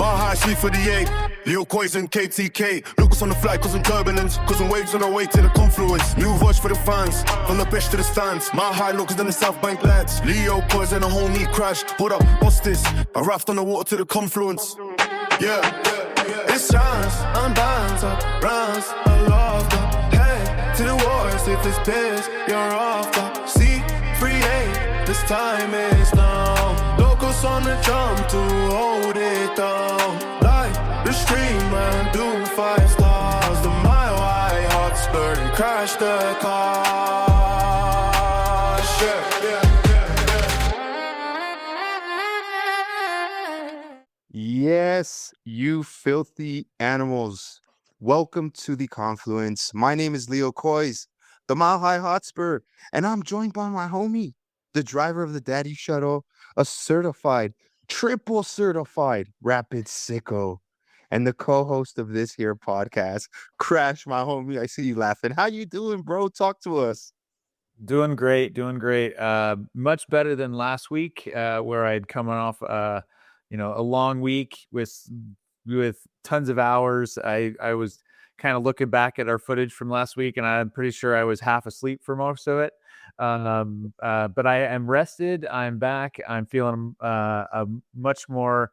My high C38, Leo Coys and KTK. Lucas on the flight, causing turbulence, causing waves on our way to the confluence. New voice for the fans, from the pitch to the stands. My high locals than the South Bank lads. Leo Coys and a homie crashed. Hold up, what's this? A raft on the water to the confluence. Yeah. It's chance, I'm bound up, rounds, I love that. Head to the wars, if it's this, you're off the C38. This time is now. Locals on the jump to hold it down. Like the stream and do 5 stars. The mile high Hotspur and crash the car. Yes, you filthy animals. Welcome to the Confluence. My name is Leo Coys, the Mile High Hotspur, and I'm joined by my homie, the driver of the Daddy Shuttle, a certified, triple certified rapid sicko, and the co-host of this here podcast, Crash, my homie. I see you laughing. How you doing, bro? Talk to us. Doing great. Much better than last week, where I'd coming off, a long week with tons of hours. I was kind of looking back at our footage from last week, and I'm pretty sure I was half asleep for most of it. But I am rested. I'm back. I'm feeling much more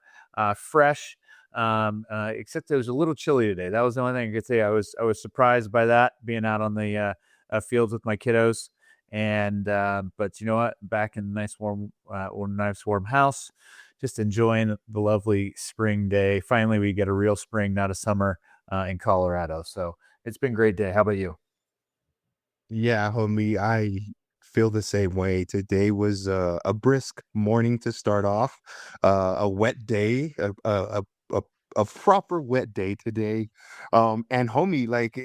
fresh. Except it was a little chilly today. That was the only thing I could say. I was surprised by that, being out on the fields with my kiddos. And but you know what? Back in the nice warm house, just enjoying the lovely spring day. Finally, we get a real spring, not a summer, in Colorado. So it's been a great day. How about you? Yeah, homie, I feel the same way. Today was a brisk morning to start off, a wet day, a proper wet day today. And homie, like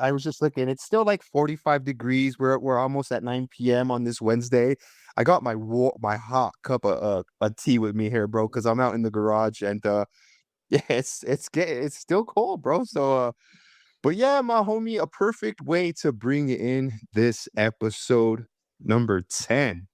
I was just looking, it's still like 45 degrees. We're almost at 9 p.m. on this Wednesday. I got my hot cup of tea with me here, bro, because I'm out in the garage, and yeah, it's still cold, bro. So but yeah, my homie, a perfect way to bring in this episode number 10.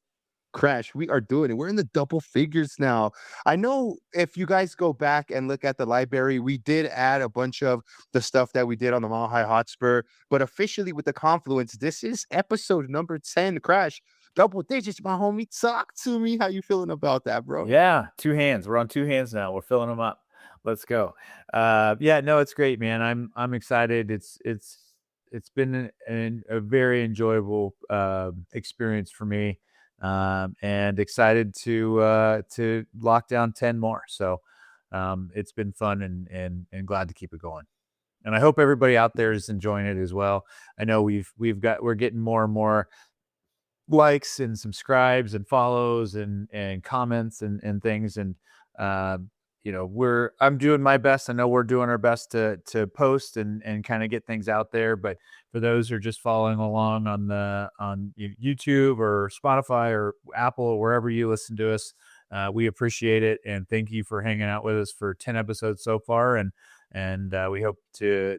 Crash, we are doing it. We're in the double figures now. I know if you guys go back and look at the library, we did add a bunch of the stuff that we did on the Mile High Hotspur, but officially with the Confluence, this is episode number 10. Crash, double digits, my homie. Talk to me. How you feeling about that, bro? Yeah, 2 hands. We're on 2 hands now. We're filling them up. Let's go. Yeah, no, it's great, man. I'm excited. It's been a very enjoyable experience for me. And excited to lock down 10 more. So it's been fun and glad to keep it going. And I hope everybody out there is enjoying it as well. I know we're getting more and more likes and subscribes and follows and comments and things. And I'm doing my best. I know we're doing our best to post and kind of get things out there. But for those who are just following along on YouTube or Spotify or Apple or wherever you listen to us, we appreciate it, and thank you for hanging out with us for 10 episodes so far. And we hope to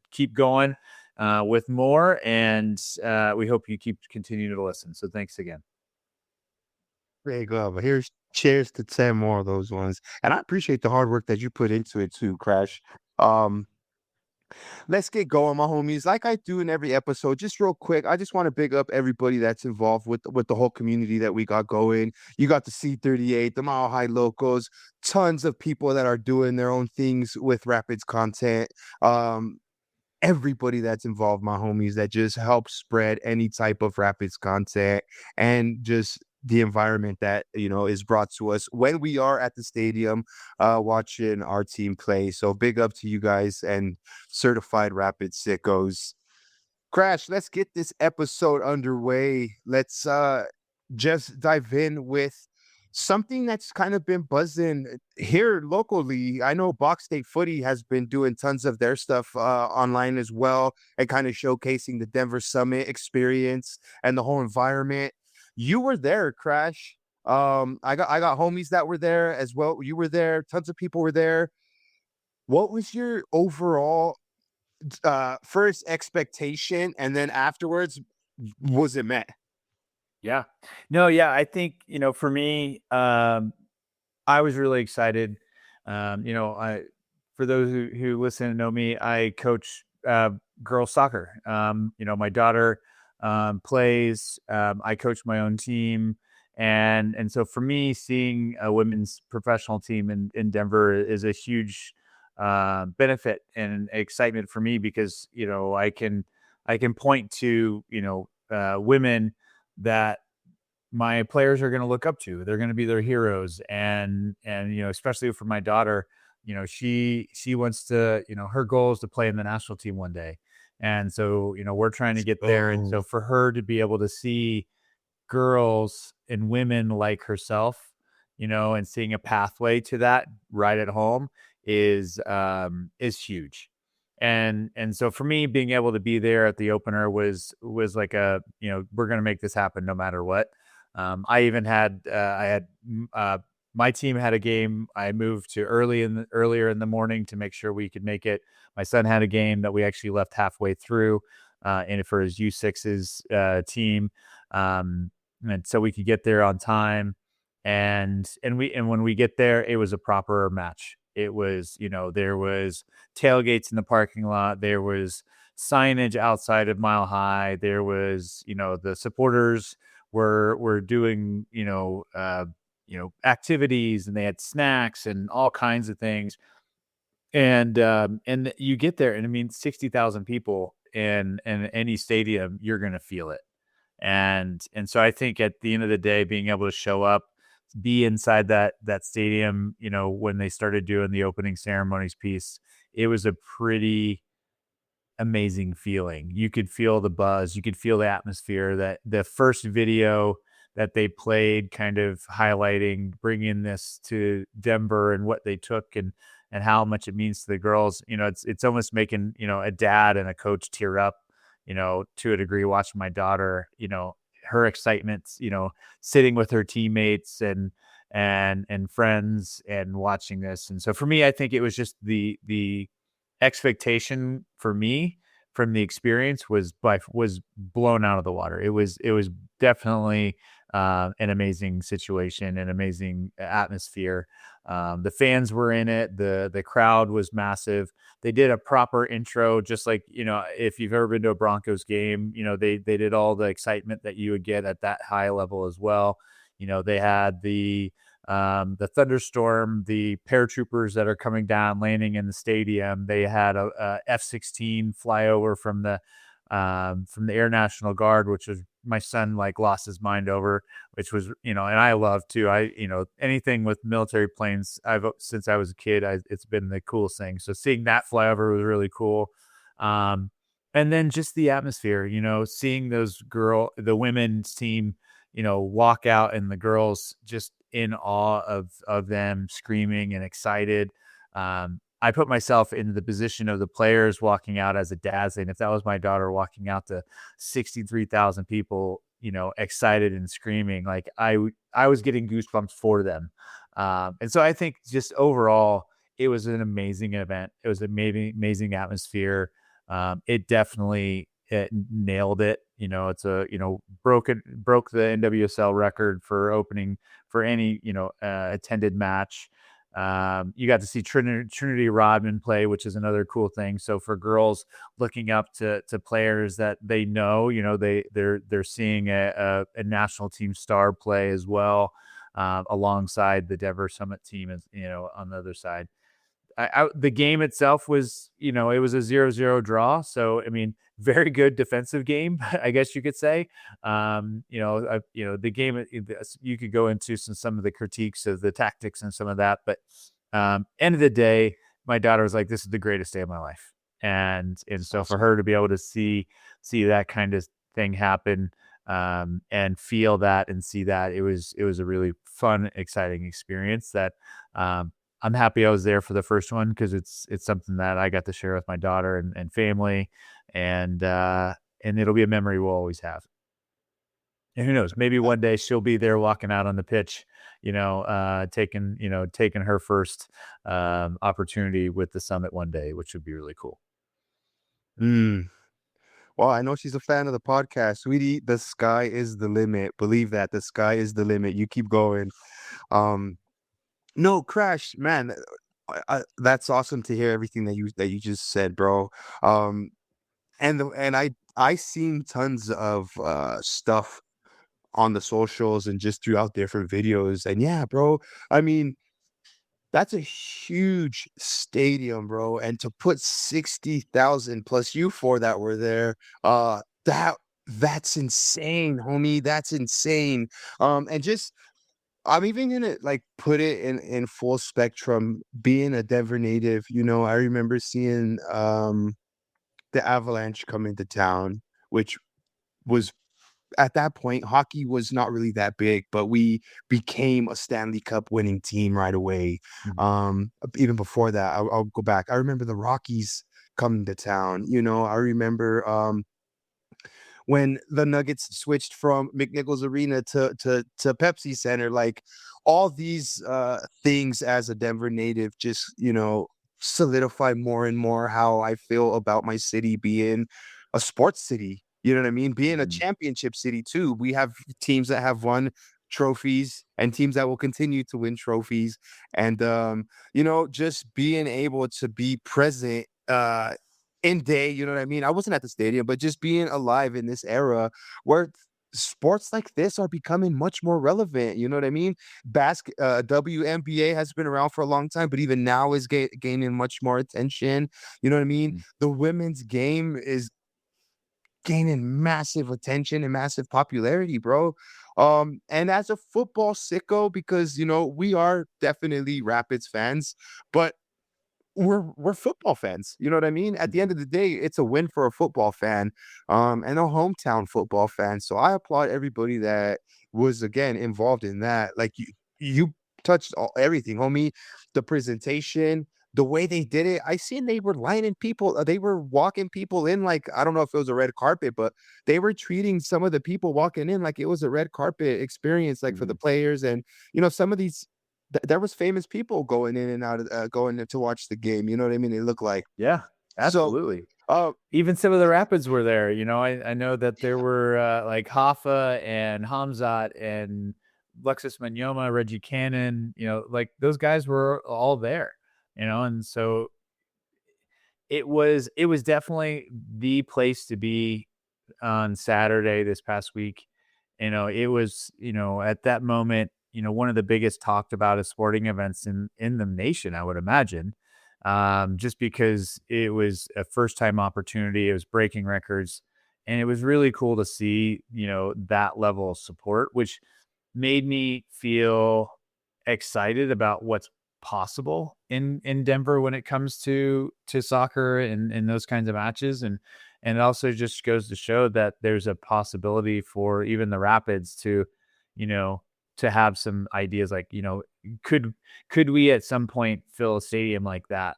keep going with more, and we hope you keep continuing to listen. So thanks again. There you go. But here's cheers to 10 more of those ones. And I appreciate the hard work that you put into it too, Crash. Let's get going, my homies. Like I do in every episode, just real quick, I just want to big up everybody that's involved with the whole community that we got going. You got the C38, the Mile High Locals, tons of people that are doing their own things with Rapids content. Everybody that's involved, my homies, that just helps spread any type of Rapids content and just the environment that is brought to us when we are at the stadium watching our team play. So big up to you guys and certified Rapid sickos. Crash, let's get this episode underway. Let's just dive in with something that's kind of been buzzing here locally. I know Box State Footy has been doing tons of their stuff online as well, and kind of showcasing the Denver Summit experience and the whole environment. You were there, Crash. I got homies that were there as well. You were there. Tons of people were there. What was your overall first expectation, and then afterwards, was it met? Yeah. No, yeah, I think, for me, I was really excited. I for those who listen and know me, I coach girls soccer. My daughter plays. I coach my own team, and so for me, seeing a women's professional team in Denver is a huge benefit and excitement for me because I can point to women that my players are going to look up to. They're going to be their heroes, and especially for my daughter, she wants to, her goal is to play in the national team one day, and so we're trying to get there, and so Oh, for her to be able to see girls and women like herself, and seeing a pathway to that right at home is huge. And so for me, being able to be there at the opener was like we're gonna make this happen no matter what. I even had I had my team had a game. I moved to earlier in the morning to make sure we could make it. My son had a game that we actually left halfway through, and for his U6's team. And so we could get there on time, and when we get there it was a proper match. It was, there was tailgates in the parking lot, there was signage outside of Mile High, there was, the supporters were doing, activities, and they had snacks and all kinds of things. And you get there, and I mean 60,000 people in any stadium, you're going to feel it. And so I think at the end of the day, being able to show up, be inside that stadium, when they started doing the opening ceremonies piece, it was a pretty amazing feeling. You could feel the buzz, you could feel the atmosphere. That the first video that they played, kind of highlighting bringing this to Denver and what they took, and how much it means to the girls. It's almost making a dad and a coach tear up, to a degree, watching my daughter, her excitement, sitting with her teammates and friends and watching this. And so for me, I think it was just the expectation for me from the experience was blown out of the water. It was definitely an amazing situation, an amazing atmosphere. The fans were in it. The crowd was massive. They did a proper intro, just like, if you've ever been to a Broncos game, they did all the excitement that you would get at that high level as well. They had the thunderstorm, the paratroopers that are coming down, landing in the stadium. They had a F-16 flyover from the Air National Guard, which was, my son like lost his mind over, which was, and I love too. Anything with military planes, since I was a kid, it's been the coolest thing. So seeing that flyover was really cool. Um, and then just the atmosphere, seeing the women's team, walk out, and the girls just in awe of them, screaming and excited. I put myself in the position of the players walking out as a dad, saying, if that was my daughter walking out to 63,000 people, excited and screaming, like I was getting goosebumps for them. And so I think just overall, it was an amazing event. It was an amazing atmosphere. It nailed it. It's broke the NWSL record for opening for any, attended match. You got to see Trinity Rodman play, which is another cool thing. So for girls looking up to players that they know, they're seeing a national team star play as well, alongside the Denver Summit team, as on the other side. The game itself was, it was a 0-0 draw. So, I mean, very good defensive game, I guess you could say. The game, you could go into some of the critiques of the tactics and some of that, but end of the day, my daughter was like, this is the greatest day of my life. And so for awesome. her to be able to see that kind of thing happen, and feel that and see that, it was a really fun, exciting experience that, I'm happy I was there for the first one, because it's something that I got to share with my daughter and family, and it'll be a memory we'll always have. And who knows, maybe one day she'll be there walking out on the pitch, taking her first opportunity with the Summit one day, which would be really cool. Mm. Well, I know she's a fan of the podcast. Sweetie, the sky is the limit. Believe that. The sky is the limit. You keep going. Um, no, Crash, man. That's awesome to hear everything that you just said, bro. Um, and I seen tons of stuff on the socials and just throughout different videos. And yeah, bro, I mean, that's a huge stadium, bro. And to put 60,000 plus you four that were there, that's insane, homie. That's insane. And just I'm even gonna like put it in full spectrum. Being a Denver native, I remember seeing the Avalanche come into town, which was at that point, hockey was not really that big, but we became a Stanley Cup winning team right away. Mhm. Even before that, I'll go back. I remember the Rockies coming to town. I remember when the Nuggets switched from McNichols Arena to Pepsi Center, like all these things as a Denver native just, solidify more and more how I feel about my city being a sports city. You know what I mean? Being a Mhm. championship city too. We have teams that have won trophies and teams that will continue to win trophies. And just being able to be present in day, you know what I mean? I wasn't at the stadium, but just being alive in this era where sports like this are becoming much more relevant. You know what I mean? WNBA has been around for a long time, but even now is gaining much more attention. You know what I mean? Mhm. The women's game is gaining massive attention and massive popularity, bro. And as a football sicko, because we are definitely Rapids fans, but we're football fans, you know what I mean? At the Mhm. end of the day, it's a win for a football fan, and a hometown football fan. So I applaud everybody that was again involved in that. Like you touched everything, homie. The presentation, the way they did it. I seen they were lining people, they were walking people in like I don't know if it was a red carpet, but they were treating some of the people walking in like it was a red carpet experience, like for the Mhm. players and some of these there was famous people going in and out of going in to watch the game, you know what I mean? It looked like. Yeah, So, absolutely. uh Even some of the Rapids were there, I know that there were, like, Hoffa and Hamzat and Alexis Manyoma, Reggie Cannon, like, those guys were all there, and so it was definitely the place to be on Saturday this past week. It was, at that moment, one of the biggest talked about sporting events in the nation, I would imagine. Just because it was a first time opportunity, it was breaking records, and it was really cool to see, that level of support, which made me feel excited about what's possible in Denver when it comes to soccer and those kinds of matches. And it also just goes to show that there's a possibility for even the Rapids to, you know, to have some ideas like, could could we at some point fill a stadium like that?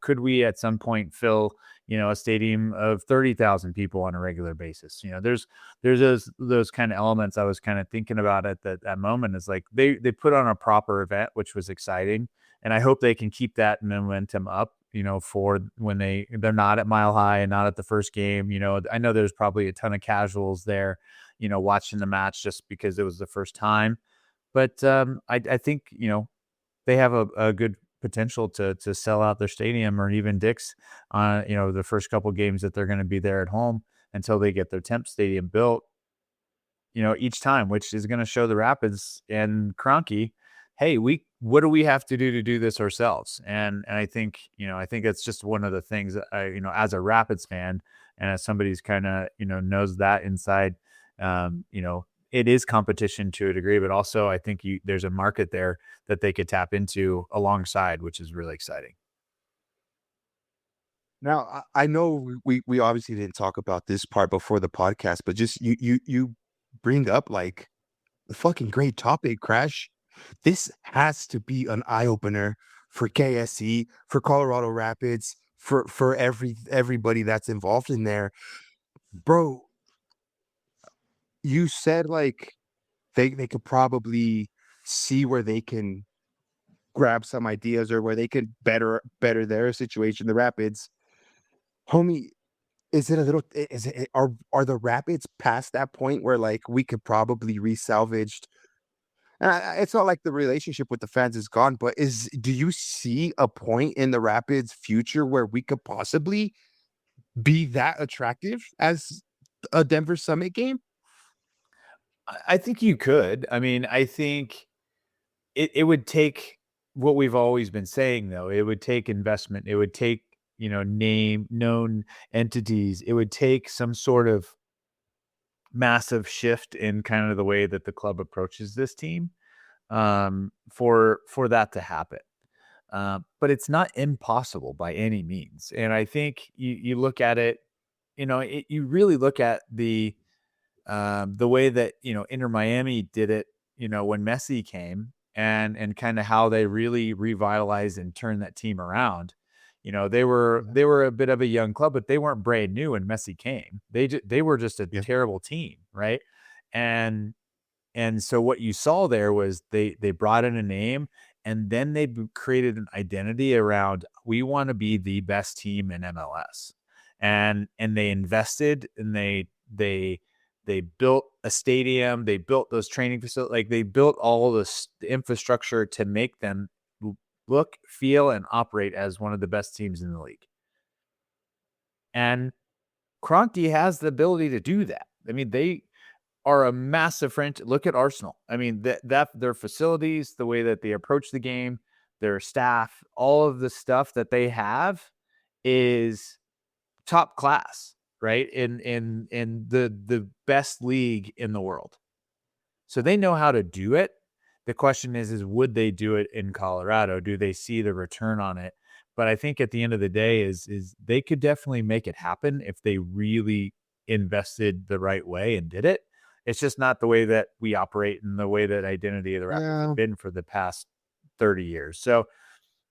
Could we at some point fill, a stadium of 30,000 people on a regular basis? There's those kind of elements I was kind of thinking about at that moment is like they put on a proper event, which was exciting. And I hope they can keep that momentum up, for when they're not at Mile High and not at the first game. I know there's probably a ton of casuals there, watching the match just because it was the first time. But I think, they have a good potential to sell out their stadium or even Dick's the first couple games that they're going to be there at home until they get their temp stadium built, each time, which is going to show the Rapids and Kroenke, hey, what do we have to do this ourselves? And I think it's just one of the things that as a Rapids fan and as somebody who's kind of, knows that inside, it is competition to a degree, but also I think there's a market there that they could tap into alongside, which is really exciting. Now I know we obviously didn't talk about this part before the podcast, but just you bring up like a fucking great topic, Crash. This has to be an eye opener for KSE, for Colorado Rapids, for everybody that's involved in there. Bro, you said like they could probably see where they can grab some ideas or where they could better their situation, the Rapids. Homie, is it a little is it are the Rapids past that point where like we could probably resalvage And it's not like the relationship with the fans is gone, but do you see a point in the Rapids' future where we could possibly be that attractive as a Denver Summit game? I think you could. I mean, I think it would take what we've always been saying, though. It would take investment. It would take, known entities. It would take some sort of massive shift in kind of the way that the club approaches this team, for that to happen. But it's not impossible by any means. And I think you look at it, you really look at the way that Inter Miami did it, when Messi came, and kind of how they really revitalized and turned that team around. They were Yeah. they were a bit of a young club, but they weren't brand new when Messi came. They were just a Yeah. terrible team, right? And so what you saw there was they brought in a name, and then they created an identity around, we want to be the best team in MLS. And they invested, and they built a stadium, they built those training facilities, like they built all this infrastructure to make them look, feel, and operate as one of the best teams in the league. And Kroenke has the ability to do that. I mean, they are a massive franchise. Look at Arsenal. I mean, that their facilities, the way that they approach the game, their staff, all of the stuff that they have is top class, right? In the best league in the world. So they know how to do it. The question is would they do it in Colorado? Do they see the return on it? But I think at the end of the day is they could definitely make it happen if they really invested the right way and did it. It's just not the way that we operate and the way that identity of the Raptors Yeah. have been for the past 30 years. So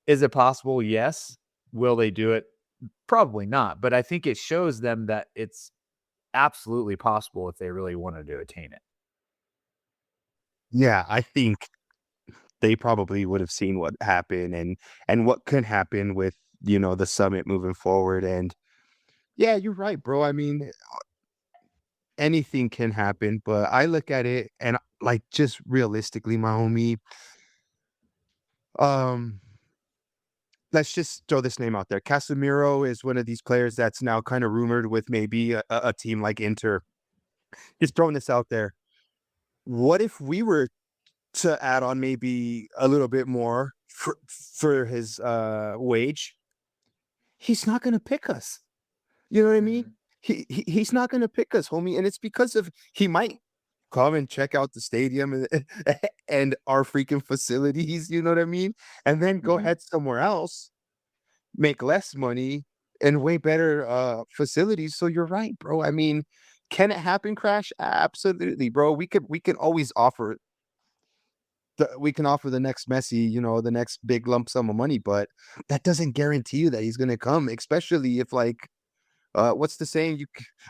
is it possible? Yes. Will they do it? Probably not. But I think it shows them that it's absolutely possible if they really wanted to attain it. Yeah, I think they probably would have seen what happened and what could happen with, the Summit moving forward. And yeah, you're right, bro. I mean, anything can happen, but I look at it and like just realistically, my homie, um, let's just throw this name out there. Casemiro is one of these players that's now kind of rumored with maybe a team like Inter. Just throwing this out there. What if we were to add on maybe a little bit more for his wage? He's not gonna pick us. You know what I mean? Mhm. He's not gonna pick us, homie, and it's because of he might come and check out the stadium and and our freaking facilities, you know what I mean? And then go Mhm. head somewhere else, make less money and way better facilities. So you're right, bro. I mean, can it happen, Crash? Absolutely, bro. We can always offer we can offer the next Messi, the next big lump sum of money, but that doesn't guarantee you that he's gonna come, especially if like what's the saying?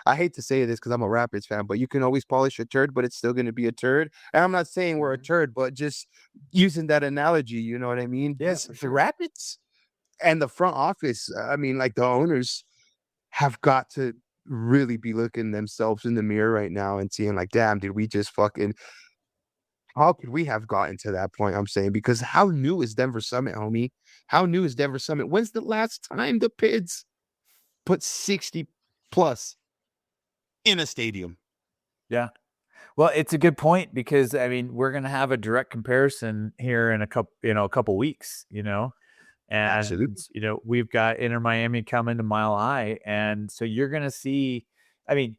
I hate to say this because I'm a Rapids fan, but you can always polish a turd, but it's still gonna be a turd. And I'm not saying we're a Mhm. turd, but just using that analogy, you know what I mean? Yeah, for The sure. Rapids and the front office, I mean, like the owners have got to really be looking themselves in the mirror right now and seeing like, damn, did we just fucking how could we have gotten to that point? I'm saying because how new is Denver Summit, homie? How new is Denver Summit? When's the last time the Pids put 60 plus in a stadium? Yeah. Well, it's a good point because I mean, we're going to have a direct comparison here in a couple weeks, and Absolutely. we've got Inter Miami coming to Mile High, and so you're going to see, I mean,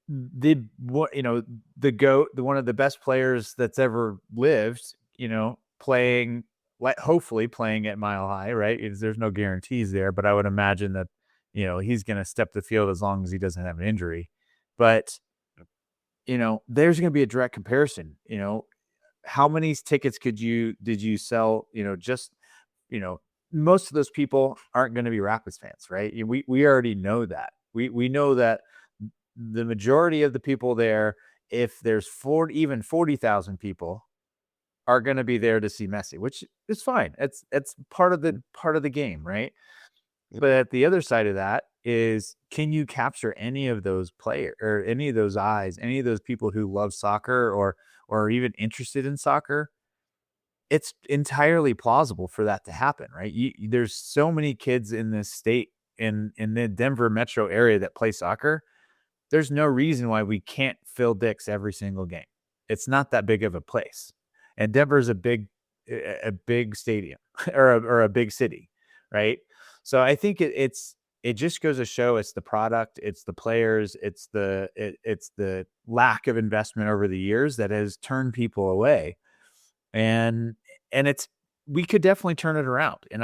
the goat, the one of the best players that's ever lived, playing, like, hopefully playing at Mile High, right? There's no guarantees there, but I would imagine that he's going to step the field as long as he doesn't have an injury. But there's going to be a direct comparison. How many tickets did you sell? Just you know, most of those people aren't going to be Rapids fans, right? We already know that. We know that the majority of the people there, if there's 40,000 people, are going to be there to see Messi, which is fine. It's part of the game, right? Yep. But at the other side of that is, can you capture any of those players or any of those eyes, any of those people who love soccer, or even interested in soccer, it's entirely plausible for that to happen, right? There's so many kids in this state, in the Denver metro area, that play soccer. There's no reason why we can't fill Dick's every single game. It's not that big of a place, and Denver's a big stadium or a big city, right? So I think it just goes to show it's the product, it's the players, it's the lack of investment over the years that has turned people away. And it's we could definitely turn it around. And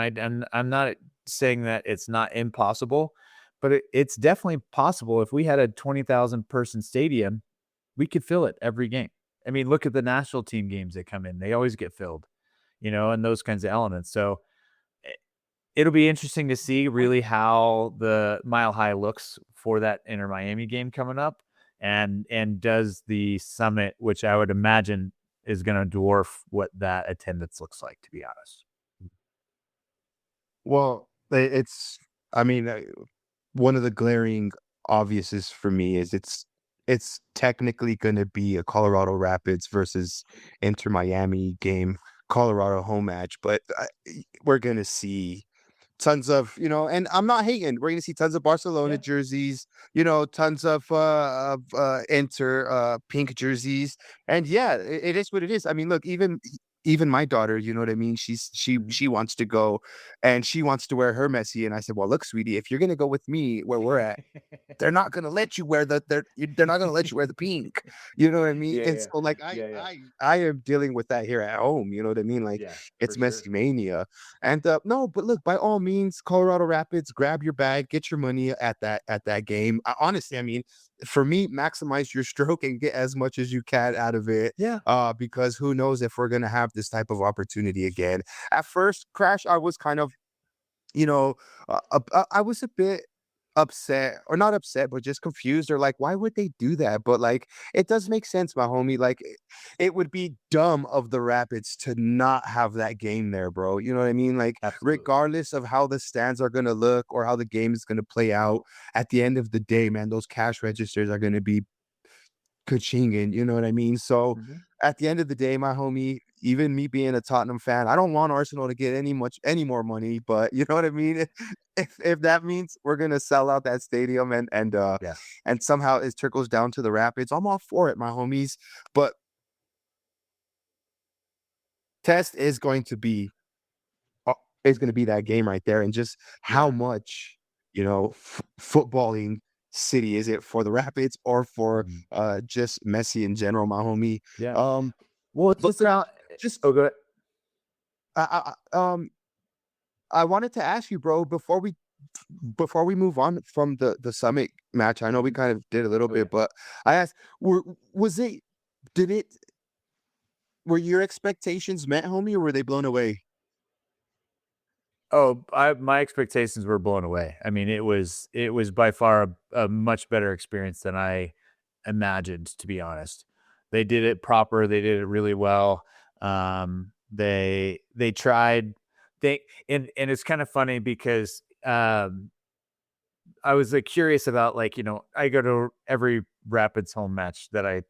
I'm not saying that it's not impossible, but it's definitely possible. If we had a 20,000 person stadium, we could fill it every game. I mean, look at the national team games that come in. They always get filled, and those kinds of elements. So i- it'll be interesting to see really how the Mile High looks for that Inter Miami game coming up. And does the Summit, which I would imagine is going to dwarf what that attendance looks like, to be honest. Well, it's, I mean, one of the glaring obviouses for me is it's technically going to be a Colorado Rapids versus Inter Miami game, Colorado home match, but we're going to see tons of, and I'm not hating. We're gonna see tons of Barcelona Yeah. jerseys, tons of Inter pink jerseys. And yeah, it is what it is. I mean, look, even my daughter, you know what I mean? Mhm. She wants to go and she wants to wear her Messi. And I said, well, look, sweetie, if you're gonna go with me where we're at, they're not gonna let you wear they're not gonna let you wear the pink. You know what I mean? Yeah, And yeah, so like yeah, yeah, I am dealing with that here at home. You know what I mean? Like yeah, for it's sure. Messi mania. And no, but look, by all means, Colorado Rapids, grab your bag, get your money at that game. Honestly, I mean, for me, maximize your stroke and get as much as you can out of it. Yeah. Because who knows if we're gonna have this type of opportunity again. At first, Crash, I was kind of, you know, I was a bit upset, or not upset, but just confused, or like, why would they do that? But like, it does make sense, my homie. Like, it would be dumb of the Rapids to not have that game there, bro. You know what I mean? Like, Absolutely. regardless of how the stands are gonna look or how the game is gonna play out, at the end of the day, man, those cash registers are gonna be Kachingin, you know what I mean? So Mhm. at the end of the day, my homie, even me being a Tottenham fan, I don't want Arsenal to get any more money, but you know what I mean? If that means we're gonna sell out that stadium Yeah. and somehow it trickles down to the Rapids, I'm all for it, my homies. But test uh, is going to be that game right there, and just how Yeah. much footballing city is it for the Rapids or for Mhm. just Messi in general, my homie. Yeah. Um, Well, it's but just about just oh, go ahead. I wanted to ask you, bro, before we move on from the summit match. I know we Mhm. kind of did a little Oh, yeah. bit, but I asked, was it did it were your expectations met, homie, or were they blown away? Oh, my expectations were blown away. I mean, it was by far a much better experience than I imagined, to be honest. They did it proper. They did it really well. They tried. They and it's kind of funny because I was like curious about, like, I go to every Rapids home match that I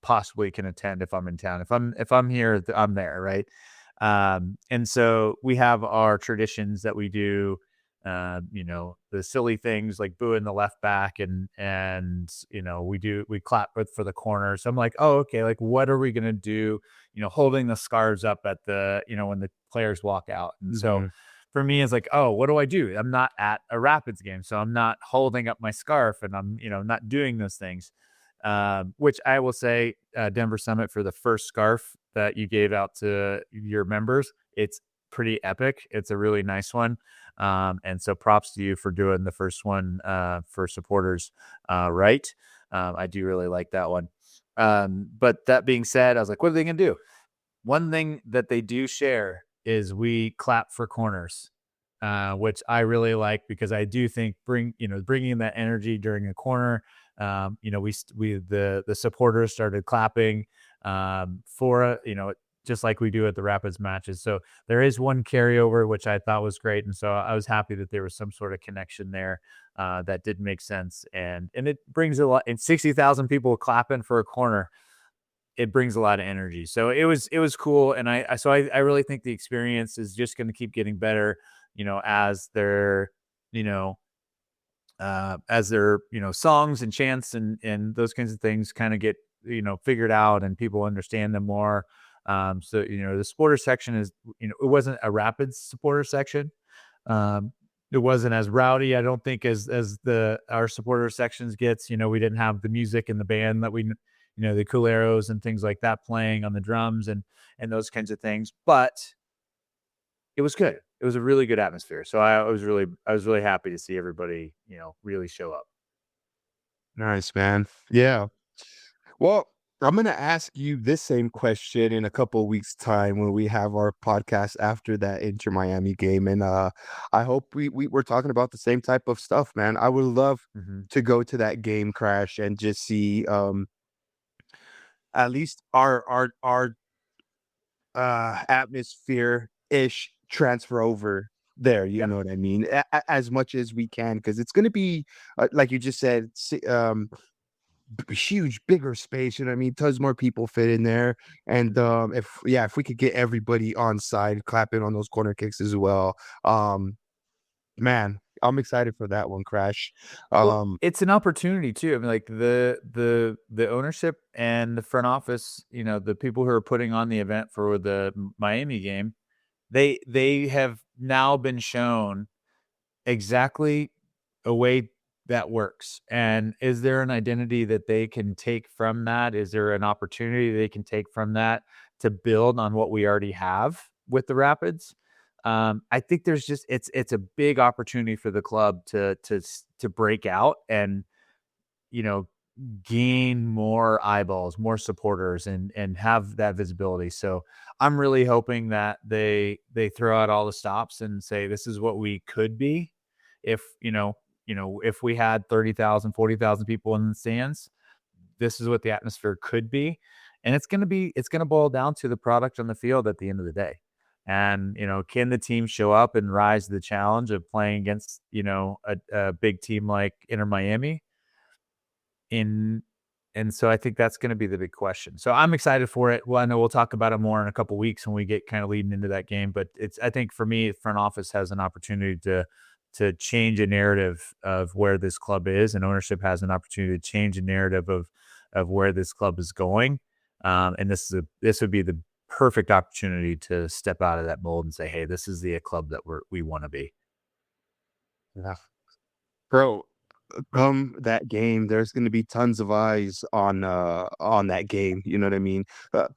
possibly can attend if I'm in town. If I'm here, I'm there, right? And so we have our traditions that we do. The silly things like booing the left back, and we clap for the corner. So I'm like, oh, okay, like what are we gonna do? Holding the scarves up at the when the players walk out. And so Mhm. for me, it's like, oh, what do I do? I'm not at a Rapids game, so I'm not holding up my scarf, and I'm not doing those things. Which I will say, Denver Summit, for the first scarf that you gave out to your members, it's pretty epic. It's a really nice one. And so props to you for doing the first one for supporters, right? I do really like that one. But that being said, I was like, what are they going to do? One thing that they do share is we clap for corners, which I really like, because I do think bringing that energy during a corner. The supporters started clapping for just like we do at the Rapids matches. So there is one carryover, which I thought was great, and so I was happy that there was some sort of connection there that did make sense, and it brings a lot. And 60,000 people clapping for a corner, it brings a lot of energy. So it was cool, and I really think the experience is just going to keep getting better, as their you know songs and chants and those kinds of things kind of get figured out and people understand them more. So the supporter section is, it wasn't a Rapids supporter section. um it wasn't as rowdy, I don't think, as the our supporter sections gets. We didn't have the music and the band that the culeros and things like that playing on the drums and those kinds of things, but it was good. It was a really good atmosphere. So I was really happy to see everybody, really show up. Nice, man. Yeah. Well, I'm gonna ask you this same question in a couple of weeks' time when we have our podcast after that Inter Miami game, and I hope we're talking about the same type of stuff, man. I would love Mhm. to go to that game crash and just see at least our atmosphere ish transfer over there. You Yeah. know what I mean? As much as we can, because it's gonna be like you just said. Huge, bigger space, you know what I mean? Tons more people fit in there. And if we could get everybody on side clapping on those corner kicks as well. Man, I'm excited for that one, Crash. Well, Um, it's an opportunity too. I mean, like the ownership and the front office, the people who are putting on the event for the Miami game, they have now been shown exactly a way that works. And is there an identity that they can take from that? Is there an opportunity they can take from that to build on what we already have with the Rapids? I think there's just it's a big opportunity for the club to break out and you know gain more eyeballs, more supporters, and have that visibility. So I'm really hoping that they throw out all the stops and say this is what we could be if if we had 30,000, 40,000 people in the stands. This is what the atmosphere could be, and it's going to boil down to the product on the field at the end of the day. And can the team show up and rise to the challenge of playing against a big team like Inter Miami? In And so I think that's gonna be the big question. So I'm excited for it. Well, I know we'll talk about it more in a couple weeks when we get kind of leading into that game, but I think for me, front office has an opportunity to change a narrative of where this club is, and ownership has an opportunity to change a narrative of where this club is going. And this would be the perfect opportunity to step out of that mold and say, "Hey, this is the club that we want to be." yeah. Bro, come that game, there's gonna be tons of eyes on that game, you know what I mean?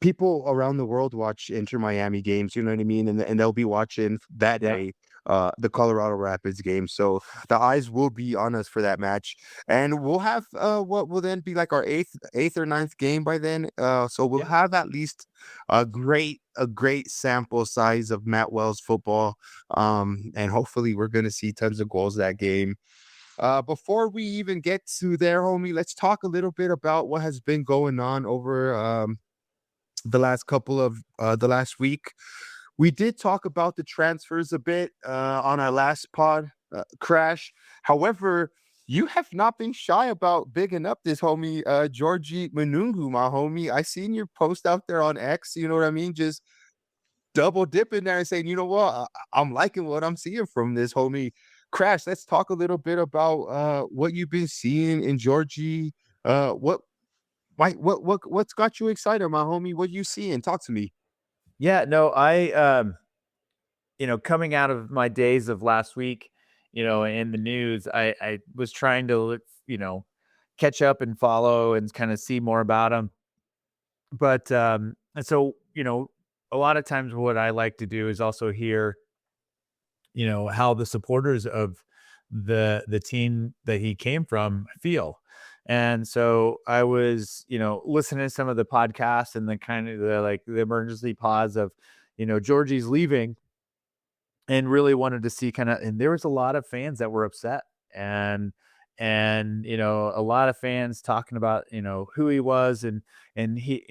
People around the world watch Inter Miami games, you know what I mean? And they'll be watching that Yeah. day the Colorado Rapids game. So the eyes will be on us for that match. And we'll have what will then be like our eighth or ninth game by then. So we'll Yeah. have at least a great sample size of Matt Wells football. And hopefully we're gonna see tons of goals that game. Before we even get to there, homie, let's talk a little bit about what has been going on over the last week. We did talk about the transfers a bit on our last pod, Crash. However, you have not been shy about bigging up this homie, Georgi Minoungou, my homie. I seen your post out there on X, you know what I mean? Just double dipping there and saying, you know what, I'm liking what I'm seeing from this homie. Crash, let's talk a little bit about what you've been seeing in Georgie. What what's got you excited, my homie? What you seeing? Talk to me. Yeah, no, coming out of my days of last week, in the news, I was trying to look, catch up and follow and kind of see more about him. But and so, a lot of times what I like to do is also hear, how the supporters of the team that he came from feel. And so I was, listening to some of the podcasts and the kind of the emergency pause of, Georgie's leaving, and really wanted to see and there was a lot of fans that were upset, and a lot of fans talking about who he was, and he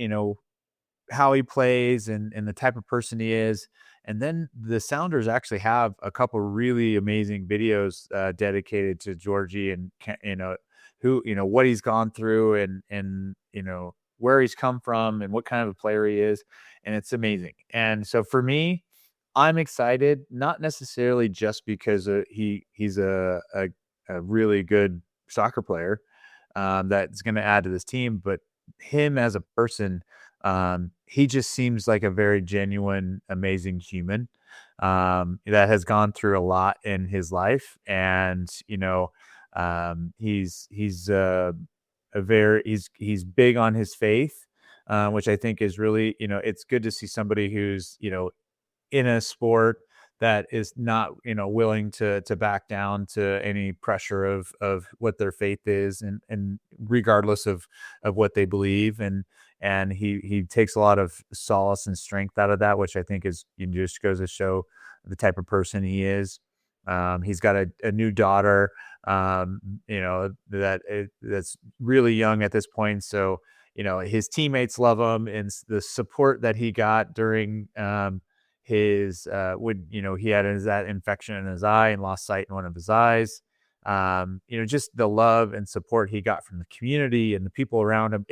how he plays, and the type of person he is. And then the Sounders actually have a couple really amazing videos dedicated to Georgie, and who what he's gone through, and where he's come from and what kind of a player he is, and it's amazing. And so for me, I'm excited, not necessarily just because he's a really good soccer player that's going to add to this team, but him as a person, he just seems like a very genuine, amazing human that has gone through a lot in his life, and he's a very he's big on his faith, which I think is really it's good to see somebody who's in a sport that is not willing to back down to any pressure of what their faith is, and regardless of what they believe, and he takes a lot of solace and strength out of that, which I think is just goes to show the type of person he is. He's got a new daughter, that's really young at this point, so his teammates love him, and the support that he got during his would he had that infection in his eye and lost sight in one of his eyes. Just the love and support he got from the community and the people around him,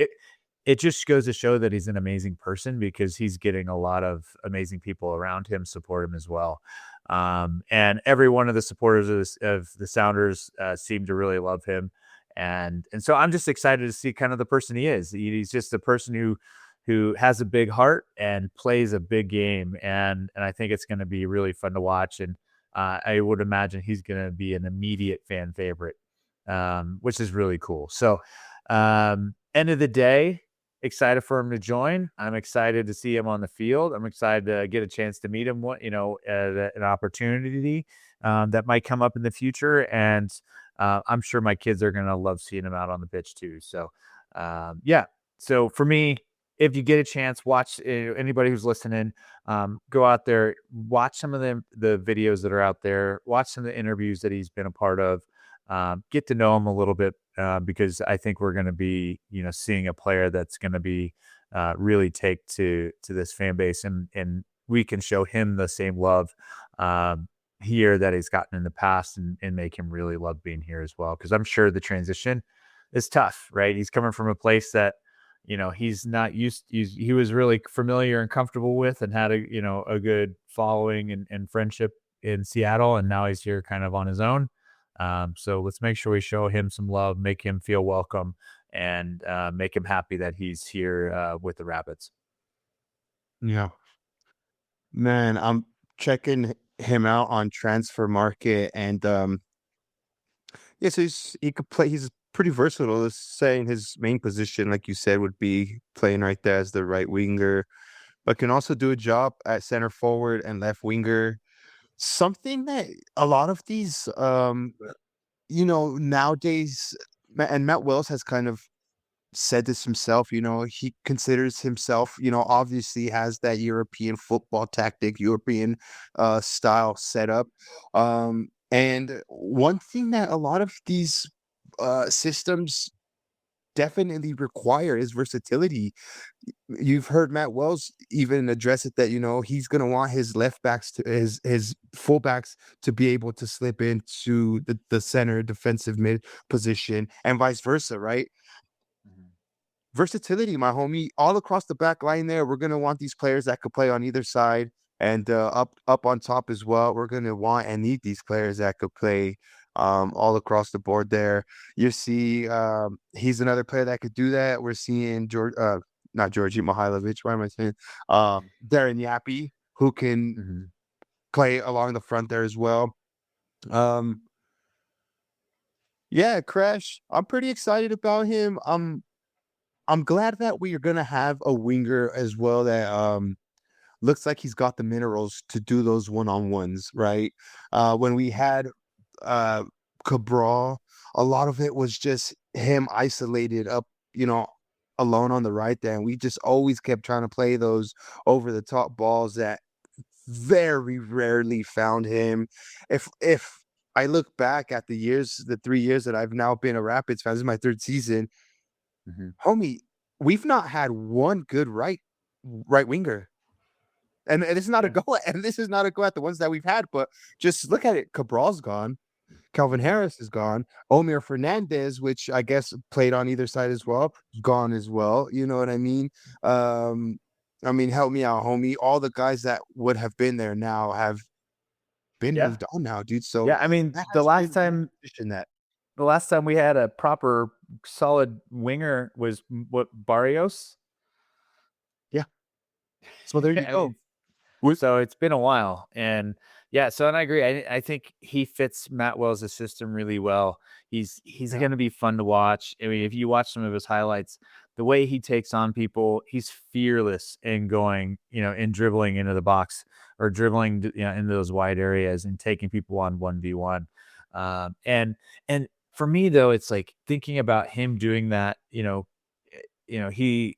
it just goes to show that he's an amazing person, because he's getting a lot of amazing people around him support him as well. And every one of the supporters of the Sounders seem to really love him, and so I'm just excited to see kind of the person he is. He's just a person who has a big heart and plays a big game. And I think it's going to be really fun to watch. And I would imagine he's going to be an immediate fan favorite, which is really cool. So end of the day, excited for him to join. I'm excited to see him on the field. I'm excited to get a chance to meet him, an opportunity that might come up in the future. And I'm sure my kids are going to love seeing him out on the pitch too. So yeah. So for me, if you get a chance, watch anybody who's listening, go out there, watch some of the videos that are out there, watch some of the interviews that he's been a part of, get to know him a little bit, because I think we're going to be, seeing a player that's going to be really take to this fan base, and we can show him the same love here that he's gotten in the past, and make him really love being here as well. Because I'm sure the transition is tough, right? He's coming from a place that he's not he was really familiar and comfortable with, and had a good following and friendship in Seattle, and now he's here kind of on his own. So let's make sure we show him some love, make him feel welcome, and make him happy that he's here with the Rapids. Yeah. Man, I'm checking him out on Transfer Market, and yeah, so he could play. He's pretty versatile. Let's say in his main position, like you said, would be playing right there as the right winger, but can also do a job at center forward and left winger. Something that a lot of these, nowadays, and Matt Wells has kind of said this himself. He considers himself, obviously has that European football tactic, European style setup. And one thing that a lot of these systems definitely require is versatility. You've heard Matt Wells even address it that he's gonna want his left backs to his fullbacks to be able to slip into the center defensive mid position, and vice versa, right? Versatility, my homie, all across the back line there. We're gonna want these players that could play on either side, and up on top as well. We're gonna want and need these players that could play all across the board there. You see, he's another player that could do that. We're seeing not Georgi Mihailovic. Why am I saying Darren Yappy, who can play along the front there as well. Yeah, Crash. I'm pretty excited about him. I'm glad that we are gonna have a winger as well that looks like he's got the minerals to do those one-on-ones, right? When we had Cabral, a lot of it was just him isolated up, alone on the right there, and we just always kept trying to play those over the top balls that very rarely found him. If I look back at the 3 years that I've now been a Rapids fan, this is my third season. Homie, we've not had one good right winger. And this is not a go, and this is not a go at the ones that we've had, but just look at it. Cabral's gone. Calvin Harris is gone. Omir Fernandez, which I guess played on either side as well, gone as well. You know what I mean? Help me out, homie. All the guys that would have been there now have been Yeah. moved on now, dude. So Yeah, I mean, that the has last been one time position that the last time we had a proper solid winger was what, Barrios? yeah. So there you I go. mean, With so it's been a while, and yeah, so and I agree. I think he fits Matt Wells' system really well. He's yeah. going to be fun to watch. I mean, if you watch some of his highlights, the way he takes on people, he's fearless in going, in dribbling into the box or dribbling, into those wide areas and taking people on 1v1. And for me though, it's like thinking about him doing that. He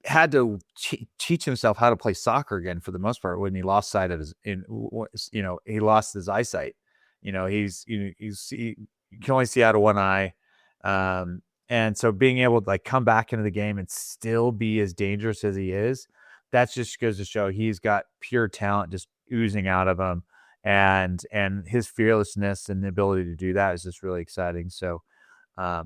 had to teach himself how to play soccer again for the most part when he lost sight of he lost his eyesight. He can only see out of one eye. And so being able to like come back into the game and still be as dangerous as he is, that just goes to show he's got pure talent just oozing out of him. And his fearlessness and the ability to do that is just really exciting. So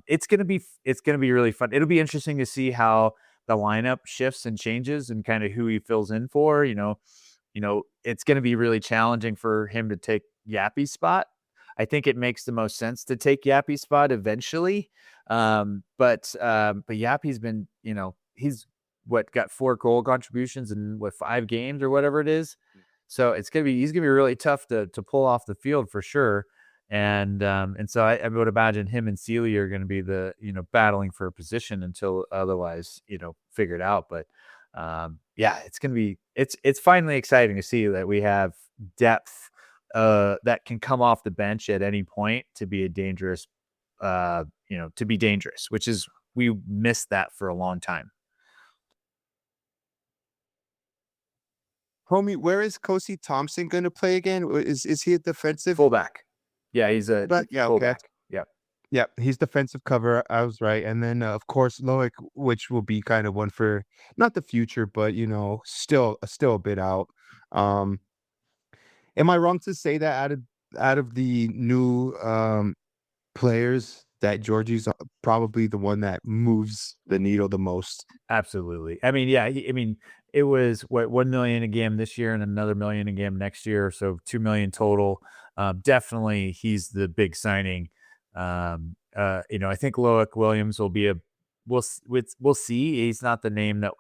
it's gonna be really fun. It'll be interesting to see how the lineup shifts and changes and kind of who he fills in for. It's gonna be really challenging for him to take Yappy's spot. I think it makes the most sense to take Yappy's spot eventually. But Yappy's been, he's got 4 goal contributions in 5 games or whatever it is. So he's gonna be really tough to pull off the field for sure. And so I would imagine him and Sealy are going to be battling for a position until otherwise, figured out. But yeah, it's finally exciting to see that we have depth that can come off the bench at any point to be dangerous, which is, we missed that for a long time. Homie, where is Kosi Thompson going to play again? Is he a defensive Fullback. Yeah, he's a back? Yeah, okay. fullback. Yeah. Yeah, he's defensive cover. I was right. And then of course Loic, which will be kind of one for not the future, but still a bit out. Um, am I wrong to say that out of the new players that Georgie's probably the one that moves the needle the most? Absolutely. I mean, yeah, it was what, 1 million a game this year and another million a game next year, so 2 million total. Definitely he's the big signing. I think Loic Williams will be we'll see. He's not the name that